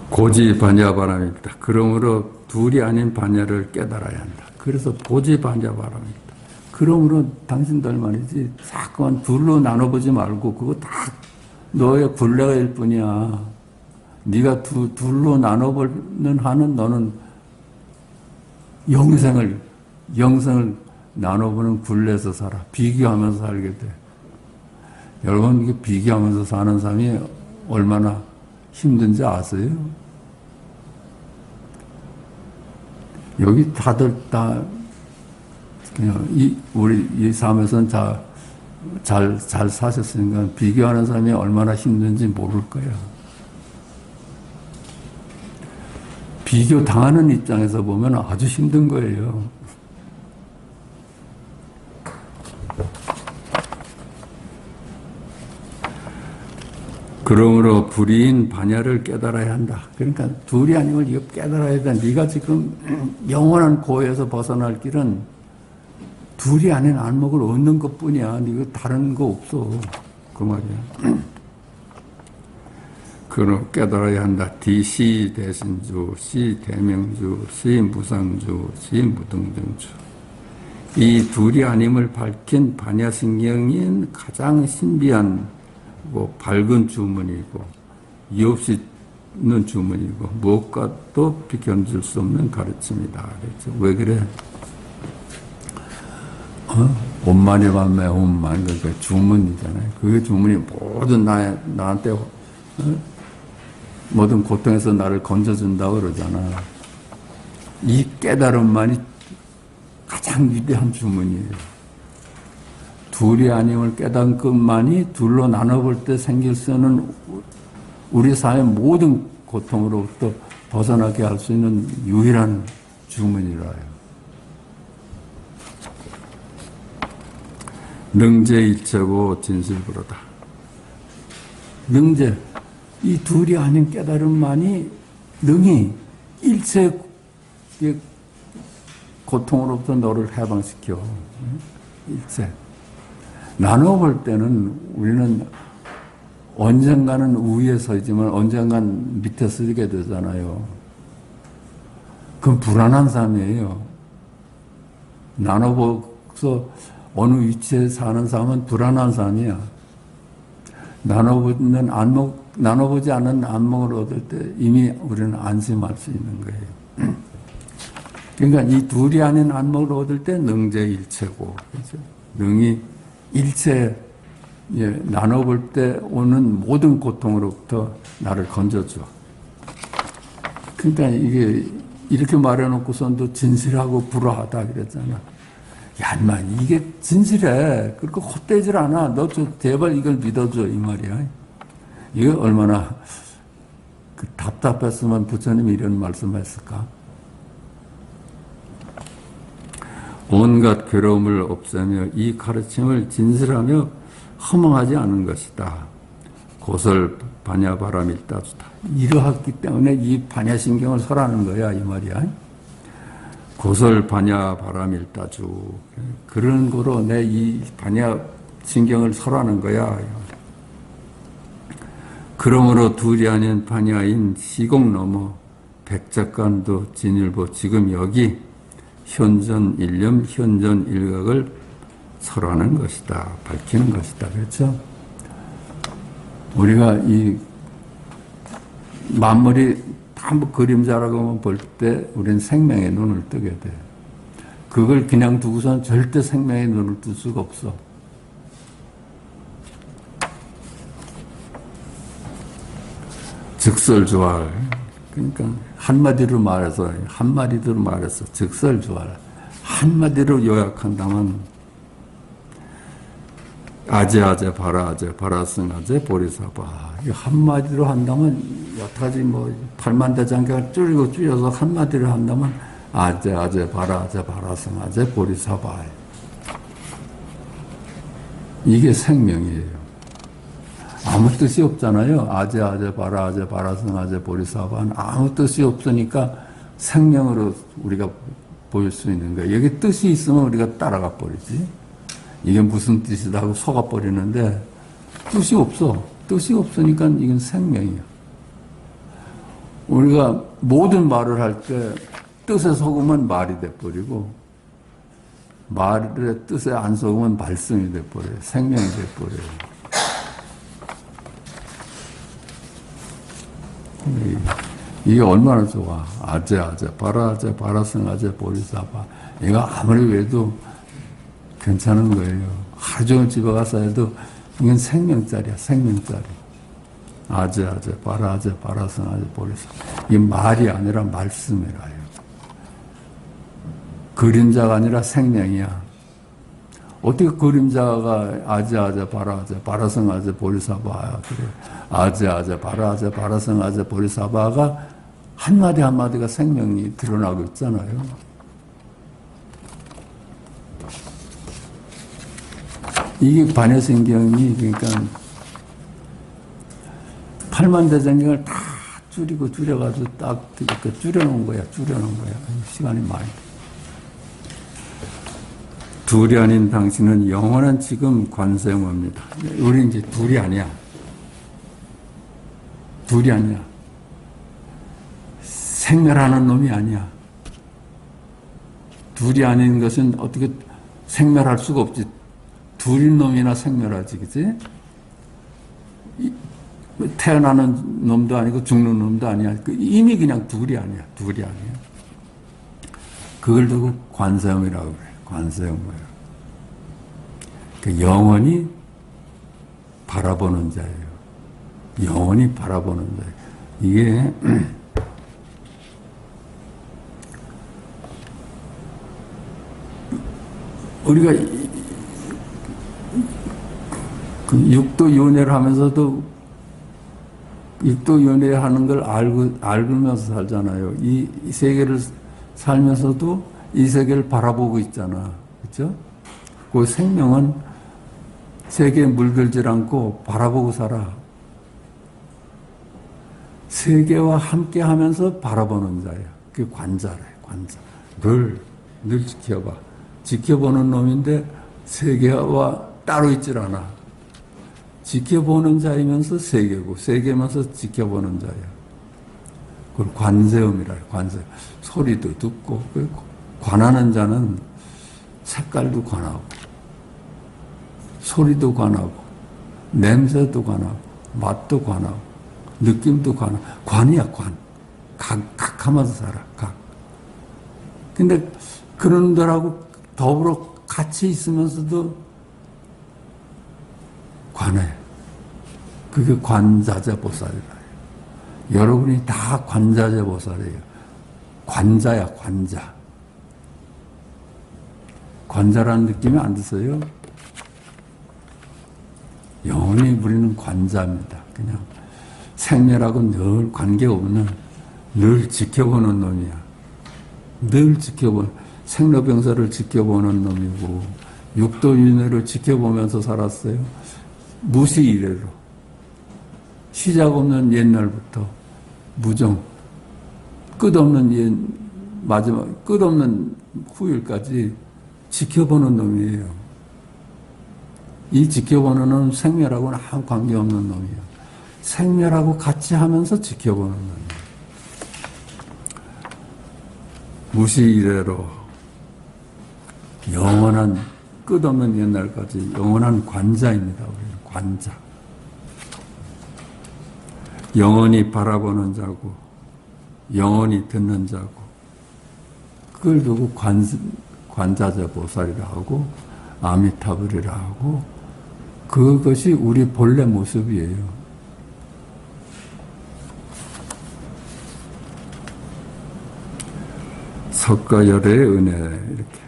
고지 반야 바람이다. 그러므로 둘이 아닌 반야를 깨달아야 한다. 그래서 고지 반야 바람이다. 그러므로 당신들 말이지 자꾸만 둘로 나눠보지 말고 그거 다 너의 굴레일 뿐이야. 네가 둘로 나눠보는 한은 너는 영생을 나눠보는 굴레에서 살아. 비교하면서 살게 돼. 여러분 이게 비교하면서 사는 삶이 얼마나 힘든지 아세요? 여기 다들 다 그냥 우리 이 삶에서는 잘 사셨으니까 비교하는 사람이 얼마나 힘든지 모를 거야. 비교 당하는 입장에서 보면 아주 힘든 거예요. 그러므로 불이인 반야를 깨달아야 한다. 그러니까 둘이 아니면 이거 깨달아야 돼. 네가 지금 영원한 고에서 벗어날 길은 둘이 아닌 안목을 얻는 것뿐이야. 네가 다른 거 없어. 그 말이야. 그럼 깨달아야 한다. 시 대신주, 시 대명주, 시 무상주, 시 무등정주. 이 둘이 아님을 밝힌 반야신경인 가장 신비한 밝은 주문이고 이없이 있는 주문이고 무엇과도 비견줄 수 없는 가르침이다. 그랬죠. 왜 그래? 온만이 만매 온만 그러니까 주문이잖아요. 그게 주문이 모든 나한테 모든 고통에서 나를 건져준다고 그러잖아. 이 깨달음만이 가장 위대한 주문이에요. 둘이 아님을 깨닫는 것만이 둘로 나눠볼 때 생길 수 있는 우리 사회의 모든 고통으로부터 벗어나게 할 수 있는 유일한 주문이라요. 능제일체고 진실불허다. 능제, 이 둘이 아닌 깨달음만이 능히 일체의 고통으로부터 너를 해방시켜. 일체. 나눠볼 때는 우리는 언젠가는 위에 서있지만 언젠가는 밑에 서게 되잖아요. 그건 불안한 삶이에요. 나눠보서 어느 위치에 사는 삶은 불안한 삶이야. 나눠보지 않은 안목을 얻을 때 이미 우리는 안심할 수 있는 거예요. 그러니까 이 둘이 아닌 안목을 얻을 때 능제일체고, 그렇죠? 능이 일체 나눠볼 때 오는 모든 고통으로부터 나를 건져줘. 그러니까 이게 이렇게 말해놓고선도 진실하고 불허하다 그랬잖아. 야, 인마 이게 진실해. 그렇게 헛되질 않아. 너 제발 이걸 믿어줘 이 말이야. 이게 얼마나 답답했으면 부처님이 이런 말씀했을까? 온갖 괴로움을 없애며 이 가르침을 진실하며 허망하지 않은 것이다. 고설 반야바람일다주다. 이러했기 때문에 이 반야신경을 설하는 거야 이 말이야. 고설 반야바람일다주. 그런 거로 내 이 반야신경을 설하는 거야. 그러므로 둘이 아닌 반야인 시공 넘어 백작간도 진일보 지금 여기 현전 일념, 현전 일각을 설하는 것이다. 밝히는 것이다. 그렇죠? 우리가 이 만물이 다 그림자라고 볼 때 우리는 생명의 눈을 뜨게 돼. 그걸 그냥 두고선 절대 생명의 눈을 뜰 수가 없어. 즉설조할. 그러니까 한마디로 말해서 즉설조할. 한마디로 요약한다면 아제아제 바라아제 바라승아제 보리사바. 한마디로 한다면 여타지 뭐 팔만대장경을 줄여서 한마디를 한다면 아제 바라 아제 바라성 아제 보리사바, 이게 생명이에요. 아무 뜻이 없잖아요. 아제 바라 아제 바라성 아제 보리사바는 아무 뜻이 없으니까 생명으로 우리가 보일 수 있는 거예요. 여기 뜻이 있으면 우리가 따라가 버리지. 이게 무슨 뜻이다 하고 속아 버리는데 뜻이 없어. 뜻이 없으니까 이건 생명이야. 우리가 모든 말을 할 때 뜻에 속으면 말이 돼버리고, 말의 뜻에 안 속으면 말씀이 돼버려요. 생명이 돼버려요. 이게 얼마나 좋아. 아제 바라 아제 바라성 아제 보리사바. 이거 아무리 외도 괜찮은 거예요. 하루 종일 집에 가서 해도 이건 생명짜리야, 생명짜리. 아제 바라 아제 바라성 아제 보리사바. 이게 말이 아니라 말씀이라요. 그림자가 아니라 생명이야. 어떻게 그림자가 아제 바라 아제 바라성 아제 보리사바야. 그래. 아제 바라 아제 바라성 아제 보리사바가 한마디 한마디가 생명이 드러나고 있잖아요. 이게 반야신경이, 그러니까 팔만대장경을 다 줄여가지고 딱 줄여놓은 거야. 시간이 많이. 둘이 아닌 당신은 영원한 지금 관세음입니다. 우리 이제 둘이 아니야. 생멸하는 놈이 아니야. 둘이 아닌 것은 어떻게 생멸할 수가 없지. 둘인 놈이나 생멸하지, 그치? 태어나는 놈도 아니고 죽는 놈도 아니야. 이미 그냥 둘이 아니야. 그걸 두고 관세음이라고 그래. 관세음이에요. 그 영원히 바라보는 자예요. 영원히 바라보는 자예요. 이게 우리가 그 육도연애를 하면서도 육도연애 하는 걸 알면서 살잖아요. 이 세계를 살면서도 이 세계를 바라보고 있잖아. 그렇죠? 그 생명은 세계에 물들질 않고 바라보고 살아. 세계와 함께 하면서 바라보는 자야. 그게 관자래, 관자. 늘 지켜봐. 지켜보는 놈인데 세계와 따로 있질 않아. 지켜보는 자이면서 세계고, 세계면서 지켜보는 자야. 그걸 관세음이라, 관세음. 소리도 듣고, 관하는 자는 색깔도 관하고, 소리도 관하고, 냄새도 관하고, 맛도 관하고, 느낌도 관하고, 관이야, 관. 각 하면서 살아, 각. 근데 그런 들하고 더불어 같이 있으면서도 관해. 그게 관자재 보살이라. 여러분이 다 관자재 보살이에요. 관자야, 관자. 관자라는 느낌이 안 드세요? 영원히 우리는 관자입니다. 그냥 생멸하고 늘 관계없는, 늘 지켜보는 놈이야. 늘 지켜보는, 생로병사를 지켜보는 놈이고, 육도윤회를 지켜보면서 살았어요. 무시 이래로. 시작 없는 옛날부터 무정, 끝없는 마지막, 끝없는 후일까지 지켜보는 놈이에요. 이 지켜보는 놈은 생멸하고는 아무 관계없는 놈이에요. 생멸하고 같이 하면서 지켜보는 놈이에요. 무시 이래로 영원한, 끝없는 옛날까지 영원한 관자입니다. 우리는 관자. 영원히 바라보는 자고, 영원히 듣는 자고, 그걸 두고 관자자 보살이라 하고, 아미타불이라 하고, 그것이 우리 본래 모습이에요. 석가열의 은혜, 이렇게.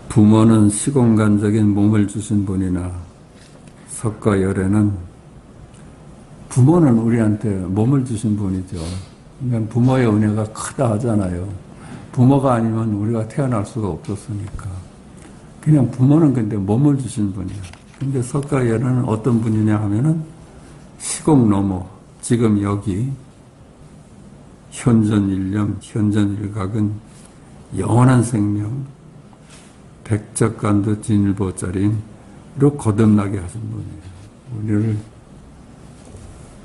부모는 시공간적인 몸을 주신 분이나 석가열애는 부모는 우리한테 몸을 주신 분이죠. 그러니까 부모의 은혜가 크다 하잖아요. 부모가 아니면 우리가 태어날 수가 없었으니까. 그냥 부모는 근데 몸을 주신 분이에요. 근데 석가열은 어떤 분이냐 하면은 시공 너머, 지금 여기 현전일념, 현전일각은 영원한 생명, 백작간도 진일보짜리로 거듭나게 하신 분이에요. 우리를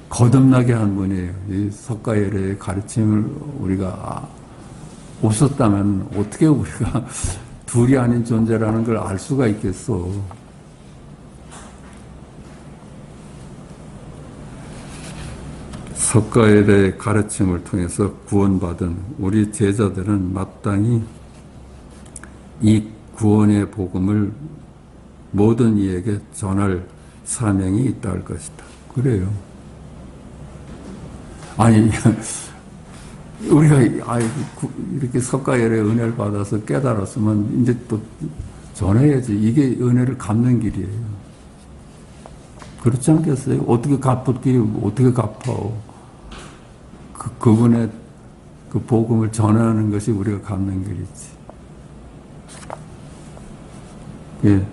거듭나게 한 분이에요. 이 석가열의 가르침을 우리가 없었다면 어떻게 우리가 둘이 아닌 존재라는 걸 알 수가 있겠어. 석가열의 가르침을 통해서 구원받은 우리 제자들은 마땅히 이 구원의 복음을 모든 이에게 전할 사명이 있다 할 것이다. 그래요. 아니, 우리가 이렇게 석가열의 은혜를 받아서 깨달았으면 이제 또 전해야지. 이게 은혜를 갚는 길이에요. 그렇지 않겠어요? 어떻게 갚을 길이 어떻게 갚아? 그분의 그 복음을 전하는 것이 우리가 갚는 길이지. 예,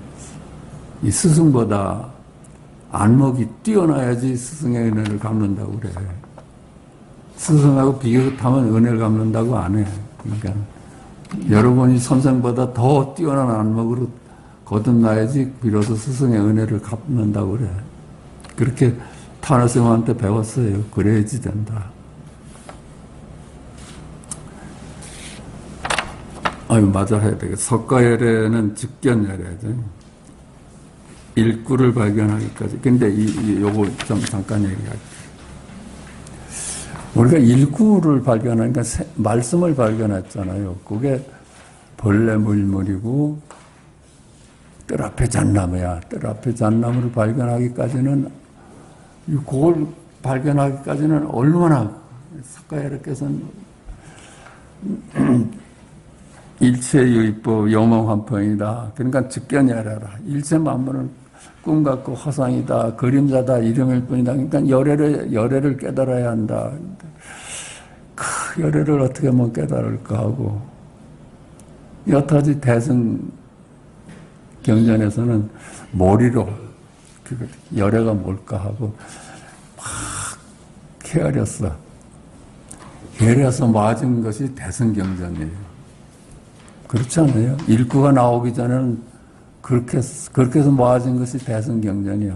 이 스승보다 안목이 뛰어나야지 스승의 은혜를 갚는다고 그래. 스승하고 비교하면 은혜를 갚는다고 안 해. 그러니까 여러분이 선생보다 더 뛰어난 안목으로 거듭나야지 비로소 스승의 은혜를 갚는다고 그래. 그렇게 타나스님한테 배웠어요. 그래야지 된다. 아유, 맞아 해야 되겠다. 석가열에는 직견열애죠. 일구를 발견하기까지. 근데 요거 좀 잠깐 얘기할게요. 우리가 일구를 발견하니까 말씀을 발견했잖아요. 그게 본래 물물이고 뜰 앞에 잣나무야. 뜰 앞에 잣나무를 발견하기까지는 그걸 발견하기까지는 얼마나 석가열애께서는 일체유입법 영몽환풍이다. 그러니까 직견열애라. 일체 만물은 꿈 같고 허상이다. 그림자다. 이름일 뿐이다. 그러니까 열애를 깨달아야 한다. 그 열애를 어떻게 하면 깨달을까 하고 여타지 대승 경전에서는 머리로 열애가 뭘까 하고 막 헤아렸어. 헤아려서 맞은 것이 대승 경전이에요. 그렇지 않아요? 일구가 나오기 전에는 그렇게 해서 모아진 것이 대승경전이야.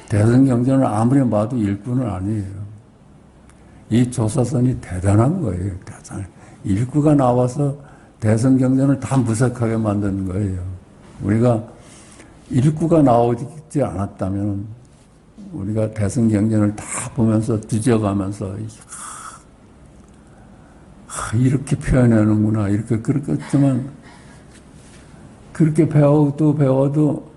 대승경전을 아무리 봐도 일구는 아니에요. 이 조사선이 대단한 거예요. 대단해. 일구가 나와서 대승경전을 다 무색하게 만드는 거예요. 우리가 일구가 나오지 않았다면 우리가 대승경전을 다 보면서 뒤져가면서 이렇게 표현하는구나. 이렇게 그렇겠지만 그렇게 배워도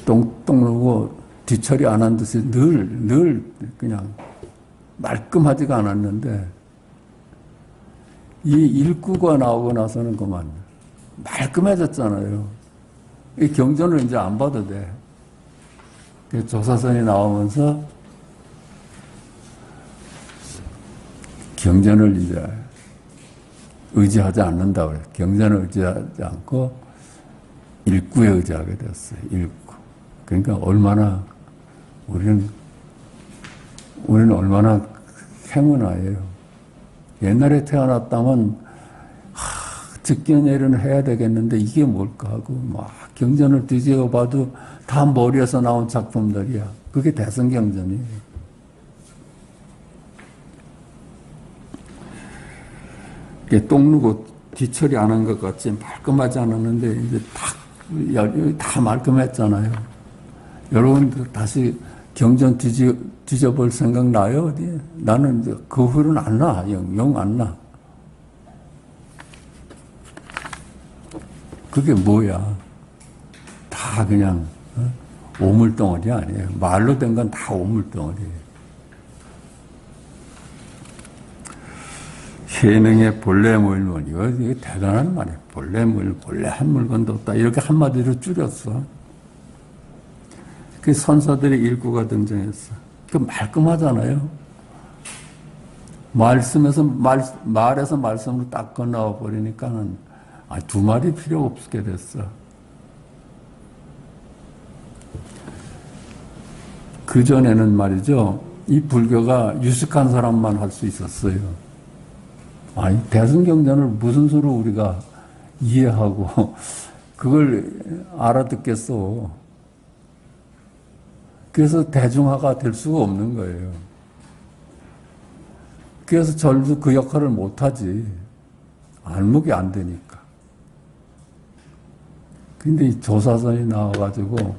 똥똥 누고 뒤처리 안 한 듯이 늘 그냥 말끔하지가 않았는데 이 일구가 나오고 나서는 그만 말끔해졌잖아요. 이 경전을 이제 안 봐도 돼. 조사선이 나오면서 경전을 이제 의지하지 않는다고 그래요. 경전을 의지하지 않고 일구에 의지하게 됐어요. 일구. 그러니까 얼마나 우리는 얼마나 행운아예요. 옛날에 태어났다면 직견열애는 해야 되겠는데 이게 뭘까 하고 막 경전을 뒤집어 봐도 다 머리에서 나온 작품들이야. 그게 대승경전이에요. 똥 누고 뒤처리 안 한 것 같지 말끔하지 않았는데 이제 다 말끔했잖아요. 여러분들 다시 경전 뒤져볼 생각 나요? 어디? 나는 이제 그 후로는 안 나. 영 안 나. 그게 뭐야? 다 그냥 오물덩어리 아니에요. 말로 된 건 다 오물덩어리예요. 해능의 본래 물건, 이게 대단한 말이에요. 본래 한 물건도 없다. 이렇게 한마디로 줄였어. 그 선사들의 일구가 등장했어. 그 말끔하잖아요. 말에서 말씀으로 딱 건너와 버리니까는 두 말이 필요 없게 됐어. 그 전에는 말이죠. 이 불교가 유식한 사람만 할 수 있었어요. 대승경전을 무슨 수로 우리가 이해하고 그걸 알아듣겠어. 그래서 대중화가 될 수가 없는 거예요. 그래서 절도 그 역할을 못하지. 안목이 안 되니까. 근데 이 조사선이 나와가지고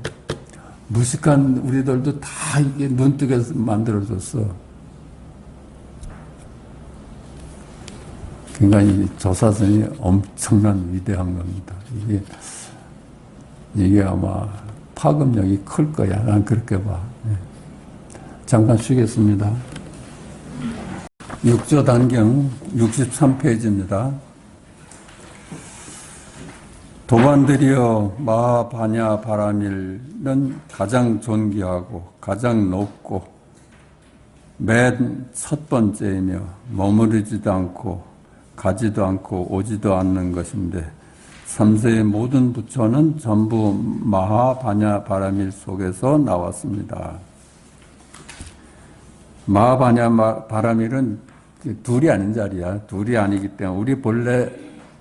무식한 우리들도 다 이게 눈뜨게 만들어줬어. 그러니까 이 조사선이 엄청난 위대한 겁니다. 이게 아마 파급력이 클 거야. 난 그렇게 봐. 잠깐 쉬겠습니다. 육조 단경 63페이지입니다. 도반들이여 마하바냐 바라밀은 가장 존귀하고 가장 높고 맨 첫 번째이며 머무르지도 않고 가지도 않고 오지도 않는 것인데 삼세의 모든 부처는 전부 마하바냐 바라밀 속에서 나왔습니다. 마하바냐 바라밀은 둘이 아닌 자리야. 둘이 아니기 때문에 우리 본래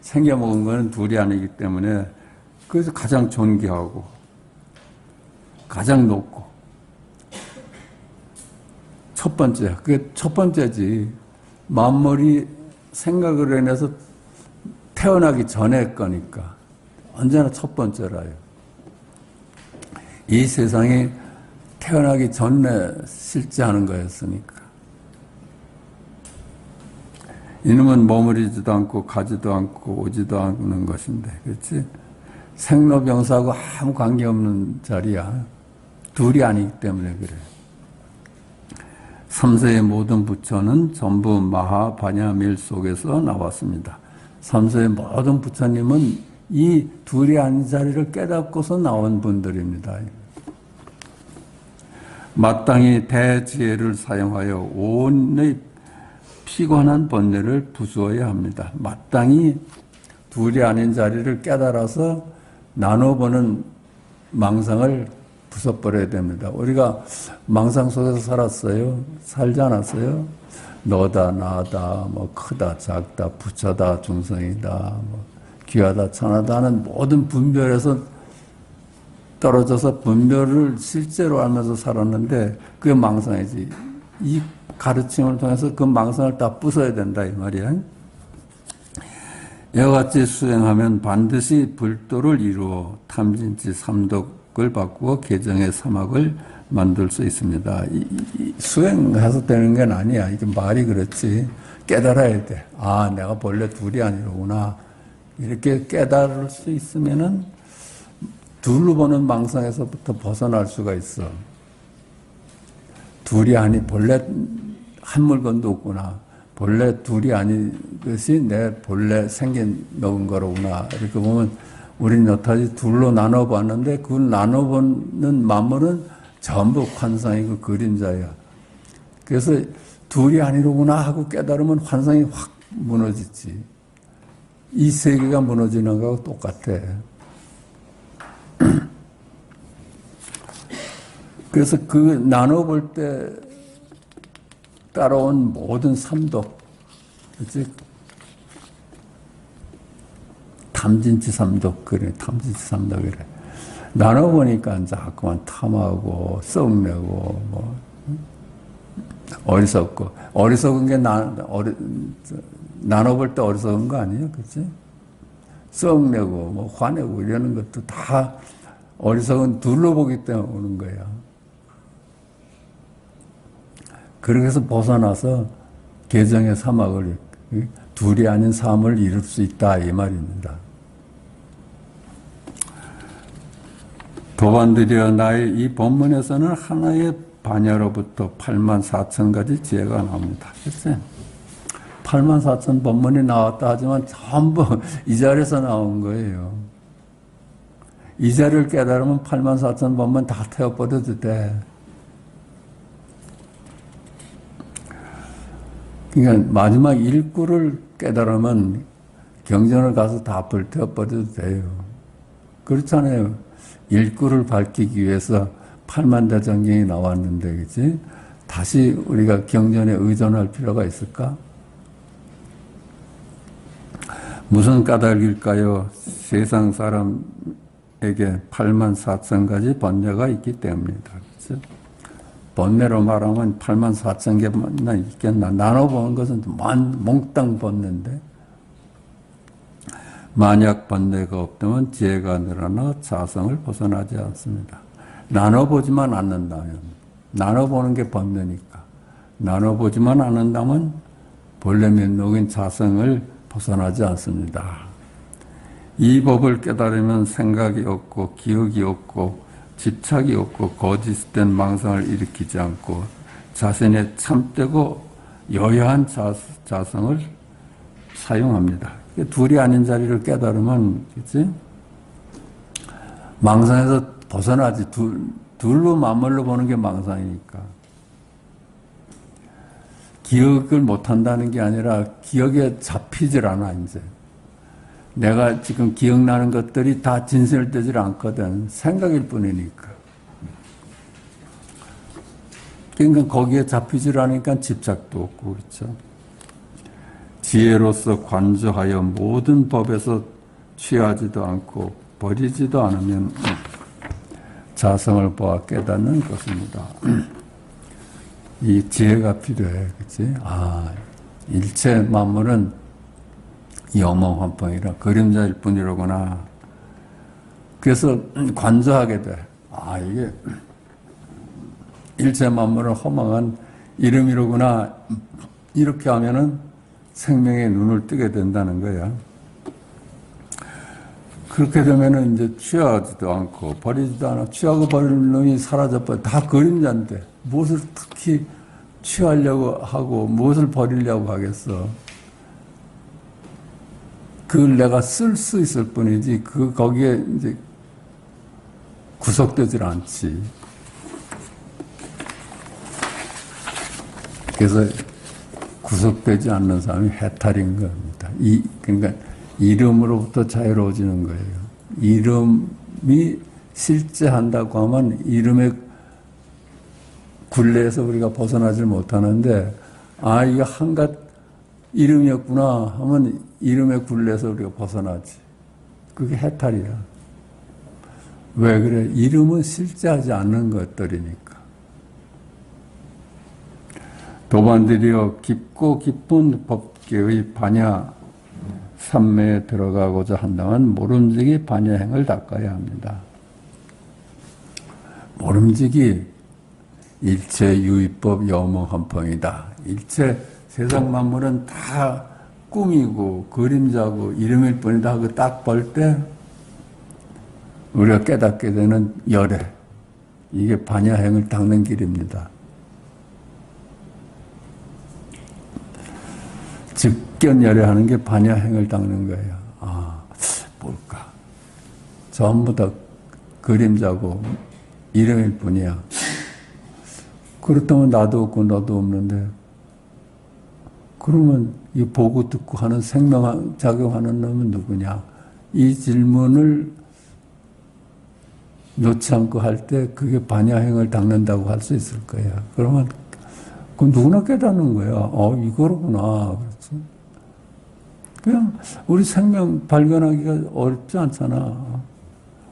생겨먹은 거는 둘이 아니기 때문에 그래서 가장 존귀하고 가장 높고 첫 번째, 그게 첫 번째지. 만물이 생각으로 인해서 태어나기 전에 거니까 언제나 첫 번째라요. 이 세상이 태어나기 전에 실제하는 거였으니까. 이놈은 머무르지도 않고 가지도 않고 오지도 않는 것인데, 그렇지? 생로병사하고 아무 관계없는 자리야. 둘이 아니기 때문에 그래. 삼세의 모든 부처는 전부 마하바냐밀 속에서 나왔습니다. 삼세의 모든 부처님은 이 둘이 아닌 자리를 깨닫고서 나온 분들입니다. 마땅히 대지혜를 사용하여 온의 피곤한 번뇌를 부수어야 합니다. 마땅히 둘이 아닌 자리를 깨달아서 나눠보는 망상을 부숴버려야 됩니다. 우리가 망상 속에서 살았어요. 살지 않았어요? 너다, 나다, 뭐 크다, 작다, 부처다, 중생이다, 뭐 귀하다, 천하다 하는 모든 분별에서 떨어져서 분별을 실제로 알면서 살았는데 그게 망상이지. 이 가르침을 통해서 그 망상을 다 부숴야 된다 이 말이야. 이와 같이 수행하면 반드시 불도를 이루어 탐진치 삼독을 바꾸어 개정의 사막을 만들 수 있습니다. 수행해서 되는 건 아니야. 이게 말이 그렇지. 깨달아야 돼. 아, 내가 본래 둘이 아니로구나. 이렇게 깨달을 수 있으면은 둘로 보는 망상에서부터 벗어날 수가 있어. 둘이 아니, 본래 한 물건도 없구나. 본래 둘이 아닌 것이 내 본래 생긴 먹은 거로구나. 이렇게 보면 우린 여태까지 둘로 나눠봤는데 그 나눠보는 만물은 전부 환상이고 그림자야. 그래서 둘이 아니로구나 하고 깨달으면 환상이 확 무너지지. 이 세계가 무너지는 거하고 똑같아. 그래서 그 나눠볼 때 따라온 모든 삼독, 그치? 탐진치 삼독, 그래, 탐진치 삼독, 그래. 나눠보니까 자꾸만 탐하고, 썩내고, 뭐, 어리석고, 어리석은 게 나눠볼 때 어리석은 거 아니에요? 그치? 썩내고, 뭐, 화내고, 이러는 것도 다 어리석은 둘로 보기 때문에 오는 거야. 그렇게 해서 벗어나서 개정의 사막을, 둘이 아닌 삶을 이룰 수 있다, 이 말입니다. 도반들이여 나의 이 본문에서는 하나의 반야로부터 84,000가지 지혜가 나옵니다. 그치? 84,000 본문이 나왔다 하지만 전부 이 자리에서 나온 거예요. 이제를 깨달으면 84,000번만 다 태워버려도 돼. 그러니까 마지막 일구를 깨달으면 경전을 가서 다 불태워버려도 돼요. 그렇잖아요. 일구를 밝히기 위해서 8만대장경이 나왔는데, 그치? 다시 우리가 경전에 의존할 필요가 있을까? 무슨 까닭일까요? 세상 사람에게 84,000가지 번뇌가 있기 때문이다. 그렇죠? 번뇌로 말하면 84,000개만 있겠나? 나눠보는 것은 몽땅 번뇌인데, 만약 번뇌가 없다면 지혜가 늘어나 자성을 벗어나지 않습니다. 나눠보지만 않는다면, 나눠보는 게 번뇌니까, 나눠보지만 않는다면 본래 면목인 자성을 벗어나지 않습니다. 이 법을 깨달으면 생각이 없고 기억이 없고 집착이 없고 거짓된 망상을 일으키지 않고 자신의 참되고 여여한 자성을 사용합니다. 둘이 아닌 자리를 깨달으면, 그치? 망상에서 벗어나지. 둘로 맞물러 보는 게 망상이니까. 기억을 못한다는 게 아니라 기억에 잡히질 않아, 이제. 내가 지금 기억나는 것들이 다 진실되질 않거든. 생각일 뿐이니까. 그러니까 거기에 잡히질 않으니까 집착도 없고, 그렇죠? 지혜로서 관조하여 모든 법에서 취하지도 않고 버리지도 않으면 자성을 보아 깨닫는 것입니다. 이 지혜가 필요해, 그치? 일체 만물은 영몽환풍이라 그림자일 뿐이로구나. 그래서 관조하게 돼. 이게 일체 만물은 허망한 이름이로구나. 이렇게 하면은 생명의 눈을 뜨게 된다는 거야. 그렇게 되면은 이제 취하지도 않고 버리지도 않아. 취하고 버리는 놈이 사라져버려. 다 그림자인데 무엇을 특히 취하려고 하고 무엇을 버리려고 하겠어. 그걸 내가 쓸 수 있을 뿐이지 거기에 이제 구속되질 않지. 그래서 구속되지 않는 사람이 해탈인 겁니다. 그러니까 이름으로부터 자유로워지는 거예요. 이름이 실제한다고 하면 이름의 굴레에서 우리가 벗어나질 못하는데, 이게 한갓 이름이었구나 하면 이름의 굴레에서 우리가 벗어나지. 그게 해탈이야. 왜 그래? 이름은 실제하지 않는 것들이니까. 도반들이여 깊고 깊은 법계의 반야 삼매에 들어가고자 한다면 모름지기 반야행을 닦아야 합니다. 모름지기 일체 유의법 여몽한펑이다. 일체 세상 만물은 다 꿈이고 그림자고 이름일 뿐이다 하고 딱 볼 때 우리가 깨닫게 되는 열애, 이게 반야행을 닦는 길입니다. 즉견열애하는 게 반야행을 닦는 거예요. 뭘까? 전부 다 그림자고 이름일 뿐이야. 그렇다면 나도 없고 너도 없는데, 그러면 이 보고 듣고 하는 생명작용하는 놈은 누구냐? 이 질문을 놓지 않고 할 때 그게 반야행을 닦는다고 할 수 있을 거예요. 그러면 그 누구나 깨닫는 거야. 이거로구나. 그렇죠? 그냥 우리 생명 발견하기가 어렵지 않잖아.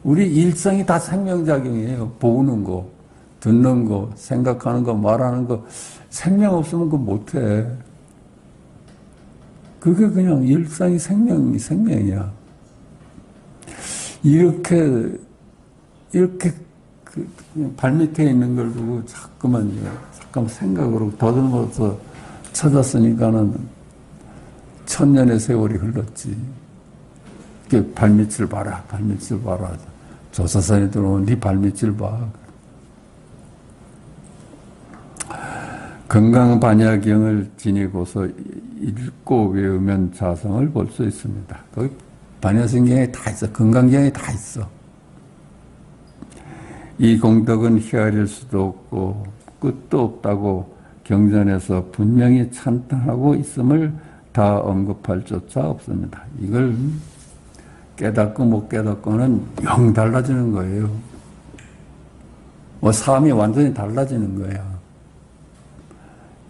우리 일상이 다 생명작용이에요. 보는 거, 듣는 거, 생각하는 거, 말하는 거. 생명 없으면 그거 못해. 그게 그냥 일상이 생명이야. 이렇게 발밑에 있는 걸 두고 잠깐 생각으로 더듬어서 찾았으니까는 천년의 세월이 흘렀지. 이렇게 발밑을 봐라. 조사선이 들어오면 네 발밑을 봐. 건강반야경을 지니고서 읽고 외우면 자성을 볼 수 있습니다. 거기 반야성경에 다 있어. 건강경에 다 있어. 이 공덕은 헤아릴 수도 없고 끝도 없다고 경전에서 분명히 찬탄하고 있음을 다 언급할 조차 없습니다. 이걸 깨닫고 못 깨닫고는 영 달라지는 거예요. 삶이 완전히 달라지는 거야.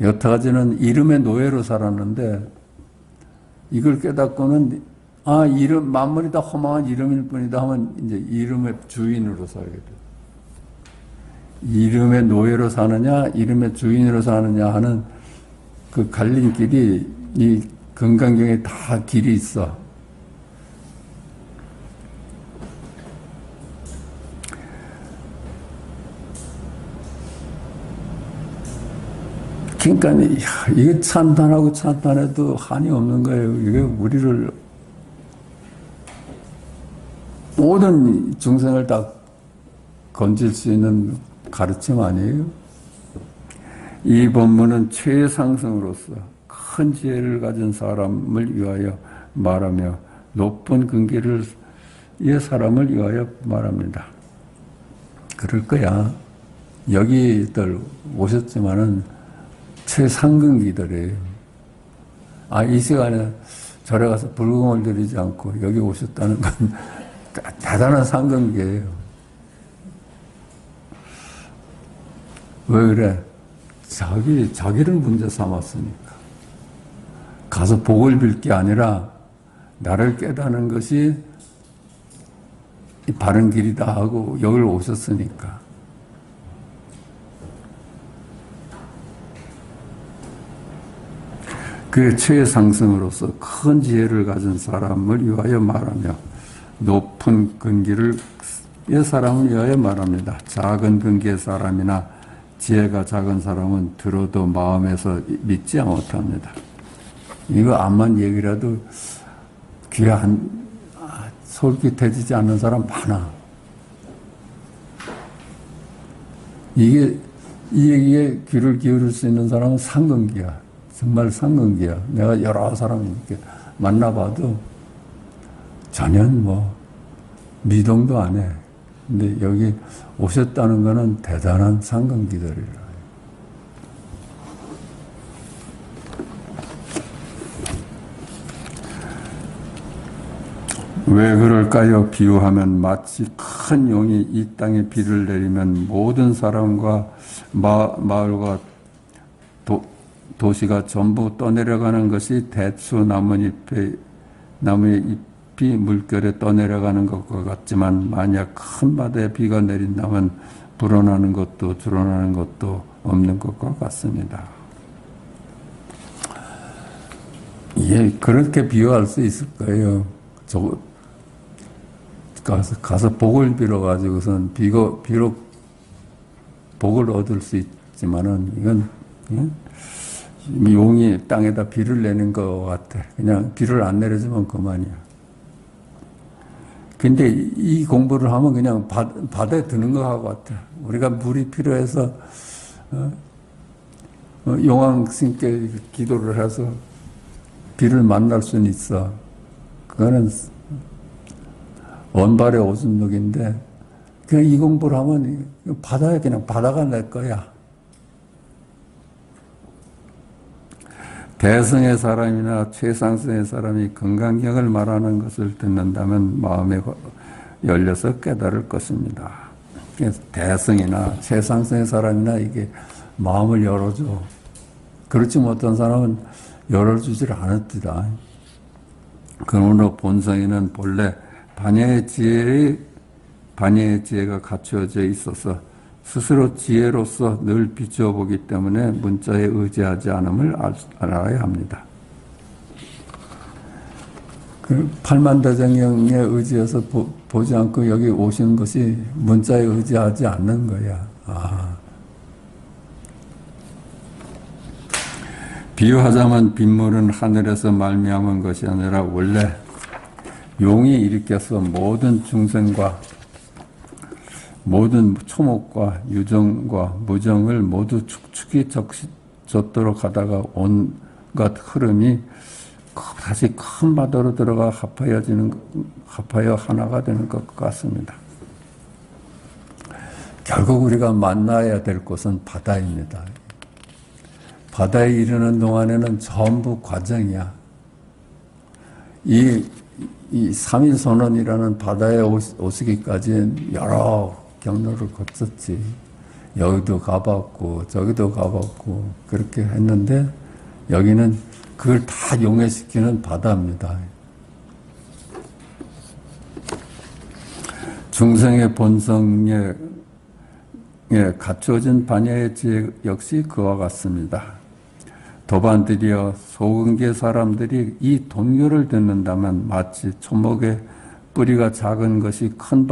여태까지는 이름의 노예로 살았는데 이걸 깨닫고는 이름 만물이 다 허망한 이름일 뿐이다 하면 이제 이름의 주인으로 살게 돼. 이름의 노예로 사느냐, 이름의 주인으로 사느냐 하는 그 갈림길이 이 금강경에 다 길이 있어. 그러니까 이게 찬탄하고 찬탄해도 한이 없는 거예요. 이게 우리를 모든 중생을 다 건질 수 있는 가르침 아니에요? 이 본문은 최상승으로서 큰 지혜를 가진 사람을 위하여 말하며 높은 근기를 이 사람을 위하여 말합니다. 그럴 거야. 여기들 오셨지만은 최상근기들이에요. 이 시간에 절에 가서 불공을 드리지 않고 여기 오셨다는 건 대단한 상근기예요. 왜 그래? 자기를 문제 삼았으니까. 가서 복을 빌 게 아니라 나를 깨닫는 것이 바른 길이다 하고 여기를 오셨으니까. 그의 최상승으로서 큰 지혜를 가진 사람을 위하여 말하며 높은 근기를 의 사람을 위하여 말합니다. 작은 근기의 사람이나 지혜가 작은 사람은 들어도 마음에서 믿지 못합니다. 이거 암만 얘기라도 귀에 솔깃해지지 않는 사람 많아. 이 얘기에 귀를 기울일 수 있는 사람은 상근기야. 정말 상근기야. 내가 여러 사람 이렇게 만나봐도 전혀 미동도 안 해. 근데 여기 오셨다는 거는 대단한 상근기들이라. 왜 그럴까요? 비유하면 마치 큰 용이 이 땅에 비를 내리면 모든 사람과 마을과 도시가 전부 떠내려가는 것이 대추 나무잎이 물결에 떠내려가는 것과 같지만 만약 큰 바다에 비가 내린다면 불어나는 것도 드러나는 것도 없는 것과 같습니다. 예, 그렇게 비유할 수 있을 거예요. 가서 복을 빌어가지고선 비록 복을 얻을 수 있지만은 이건 용이 땅에다 비를 내는 것 같아. 그냥 비를 안 내려주면 그만이야. 근데 이 공부를 하면 그냥 바다에 드는 것 같아. 우리가 물이 필요해서 용왕스님께 기도를 해서 비를 만날 수는 있어. 그거는 원발의 오순록인데 그냥 이 공부를 하면 바다에 그냥 바다가 낼 거야. 대승의 사람이나 최상승의 사람이 건강경을 말하는 것을 듣는다면 마음에 열려서 깨달을 것입니다. 그래서 대승이나 최상승의 사람이나 이게 마음을 열어줘. 그렇지 못한 사람은 열어주질 않았더라. 그러므로 본성에는 본래 반야의 지혜가 갖추어져 있어서 스스로 지혜로서 늘 비추어 보기 때문에 문자에 의지하지 않음을 알아야 합니다. 그 팔만대장경에 의지해서 보지 않고 여기 오시는 것이 문자에 의지하지 않는 거야. 비유하자면 빗물은 하늘에서 말미암은 것이 아니라 원래 용이 일으켜서 모든 중생과 모든 초목과 유정과 무정을 모두 축축이 젖도록 하다가 온갖 흐름이 다시 큰 바다로 들어가 합하여 하나가 되는 것 같습니다. 결국 우리가 만나야 될 곳은 바다입니다. 바다에 이르는 동안에는 전부 과정이야. 이 3일 선언이라는 바다에 오시기까지는 여러 경로를 거쳤지. 여기도 가봤고 저기도 가봤고 그렇게 했는데 여기는 그걸 다 용해시키는 바다입니다. 중생의 본성에 갖춰진 반야의 지혜 역시 그와 같습니다. 도반들이여 소근계 사람들이 이 동요를 듣는다면 마치 초목의 뿌리가 작은 것이 큰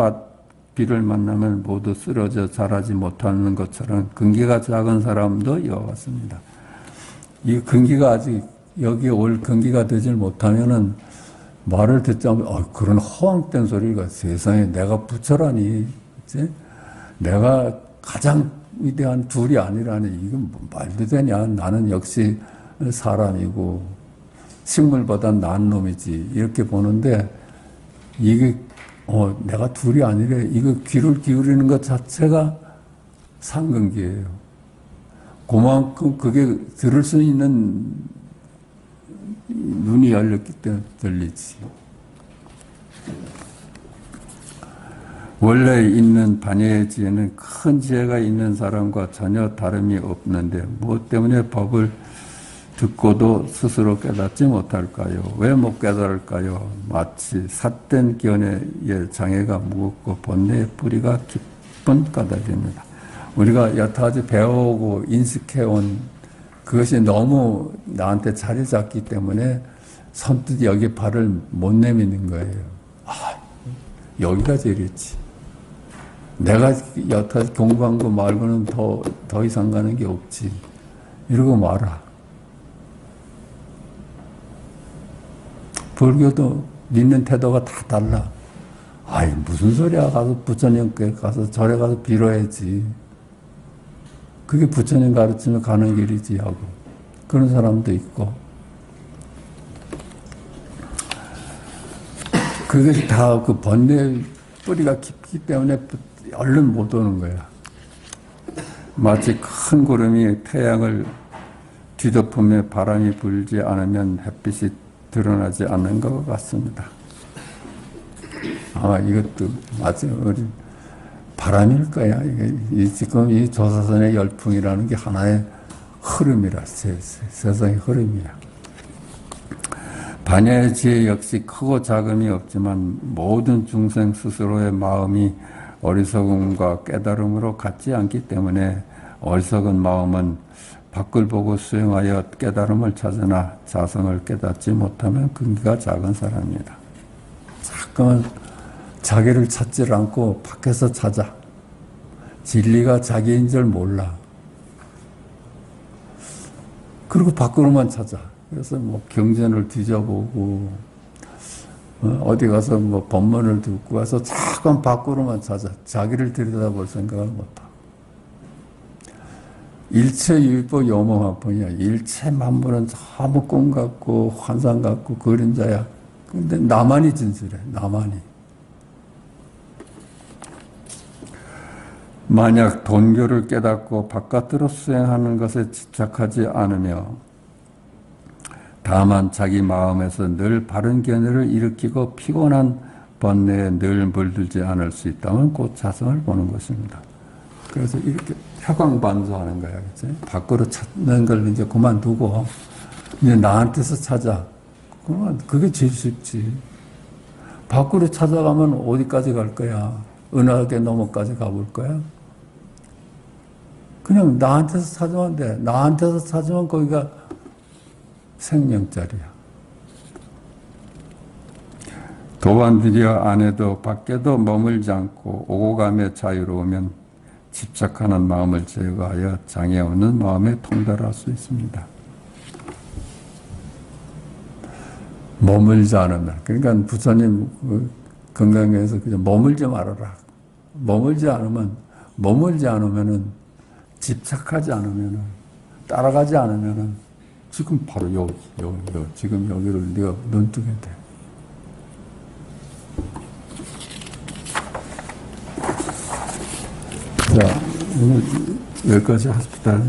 비를 만나면 모두 쓰러져 자라지 못하는 것처럼 근기가 작은 사람도 이와 같습니다. 이 근기가 아직 여기에 올 근기가 되질 못하면은 말을 듣자면 그런 허황된 소리가 세상에 내가 부처라니, 그치? 내가 가장 위대한 둘이 아니라니 이건 뭐 말도 되냐? 나는 역시 사람이고 식물보다 나은 놈이지 이렇게 보는데 이게 내가 둘이 아니래. 이거 귀를 기울이는 것 자체가 상근기예요. 그만큼 그게 들을 수 있는 눈이 열렸기 때문에 들리지. 원래 있는 반야의 지혜는 큰 지혜가 있는 사람과 전혀 다름이 없는데 무엇 때문에 법을 듣고도 스스로 깨닫지 못할까요? 왜 못 깨달을까요? 마치 삿된 견해의 장애가 무겁고 본래의 뿌리가 깊은 까닭입니다. 우리가 여태까지 배워오고 인식해온 그것이 너무 나한테 자리 잡기 때문에 선뜻 여기 발을 못 내미는 거예요. 여기가 제일이지. 내가 여태까지 공부한 거 말고는 더 이상 가는 게 없지. 이러고 말아. 불교도 믿는 태도가 다 달라. 무슨 소리야. 가서 부처님께 가서 절에 가서 빌어야지. 그게 부처님 가르치면 가는 길이지 하고. 그런 사람도 있고. 그것이 다 그 번뇌 뿌리가 깊기 때문에 얼른 못 오는 거야. 마치 큰 구름이 태양을 뒤덮으며 바람이 불지 않으면 햇빛이 드러나지 않는 것 같습니다. 이것도 마치 우리 바람일 거야. 지금 이 조사선의 열풍이라는 게 하나의 흐름이라, 세상의 흐름이야. 반야의 지혜 역시 크고 작음이 없지만 모든 중생 스스로의 마음이 어리석음과 깨달음으로 같지 않기 때문에 어리석은 마음은 밖을 보고 수행하여 깨달음을 찾으나 자성을 깨닫지 못하면 근기가 작은 사람입니다. 자꾸만 자기를 찾지 않고 밖에서 찾아. 진리가 자기인 줄 몰라. 그리고 밖으로만 찾아. 그래서 경전을 뒤져보고 어디 가서 법문을 듣고 와서 자꾸만 밖으로만 찾아. 자기를 들여다볼 생각을 못하고. 일체 유의법 요몽화뿐이야. 일체 만물은 전부 꿈 같고 환상 같고 그림자야. 근데 나만이 진실해. 나만이. 만약 돈교를 깨닫고 바깥으로 수행하는 것에 집착하지 않으며 다만 자기 마음에서 늘 바른 견해를 일으키고 피곤한 번뇌에 늘 물들지 않을 수 있다면 곧 자성을 보는 것입니다. 그래서 이렇게 혈광반조하는 거야. 그치? 밖으로 찾는 걸 이제 그만두고 이제 나한테서 찾아. 그러면 그게 제일 쉽지. 밖으로 찾아가면 어디까지 갈 거야? 은하계 너머까지 가볼 거야? 그냥 나한테서 찾으면 돼. 나한테서 찾으면 거기가 생명자리야. 도반들이여 안에도 밖에도 머물지 않고 오고 가며 자유로우면 집착하는 마음을 제거하여 장애 없는 마음에 통달할 수 있습니다. 머물지 않으면, 그러니까 부처님 건강에서 그냥 머물지 말아라. 머물지 않으면은 집착하지 않으면은 따라가지 않으면은 지금 바로 여기 지금 여기를 네가 눈뜨게 돼. 자, 오늘 여기까지 합시다.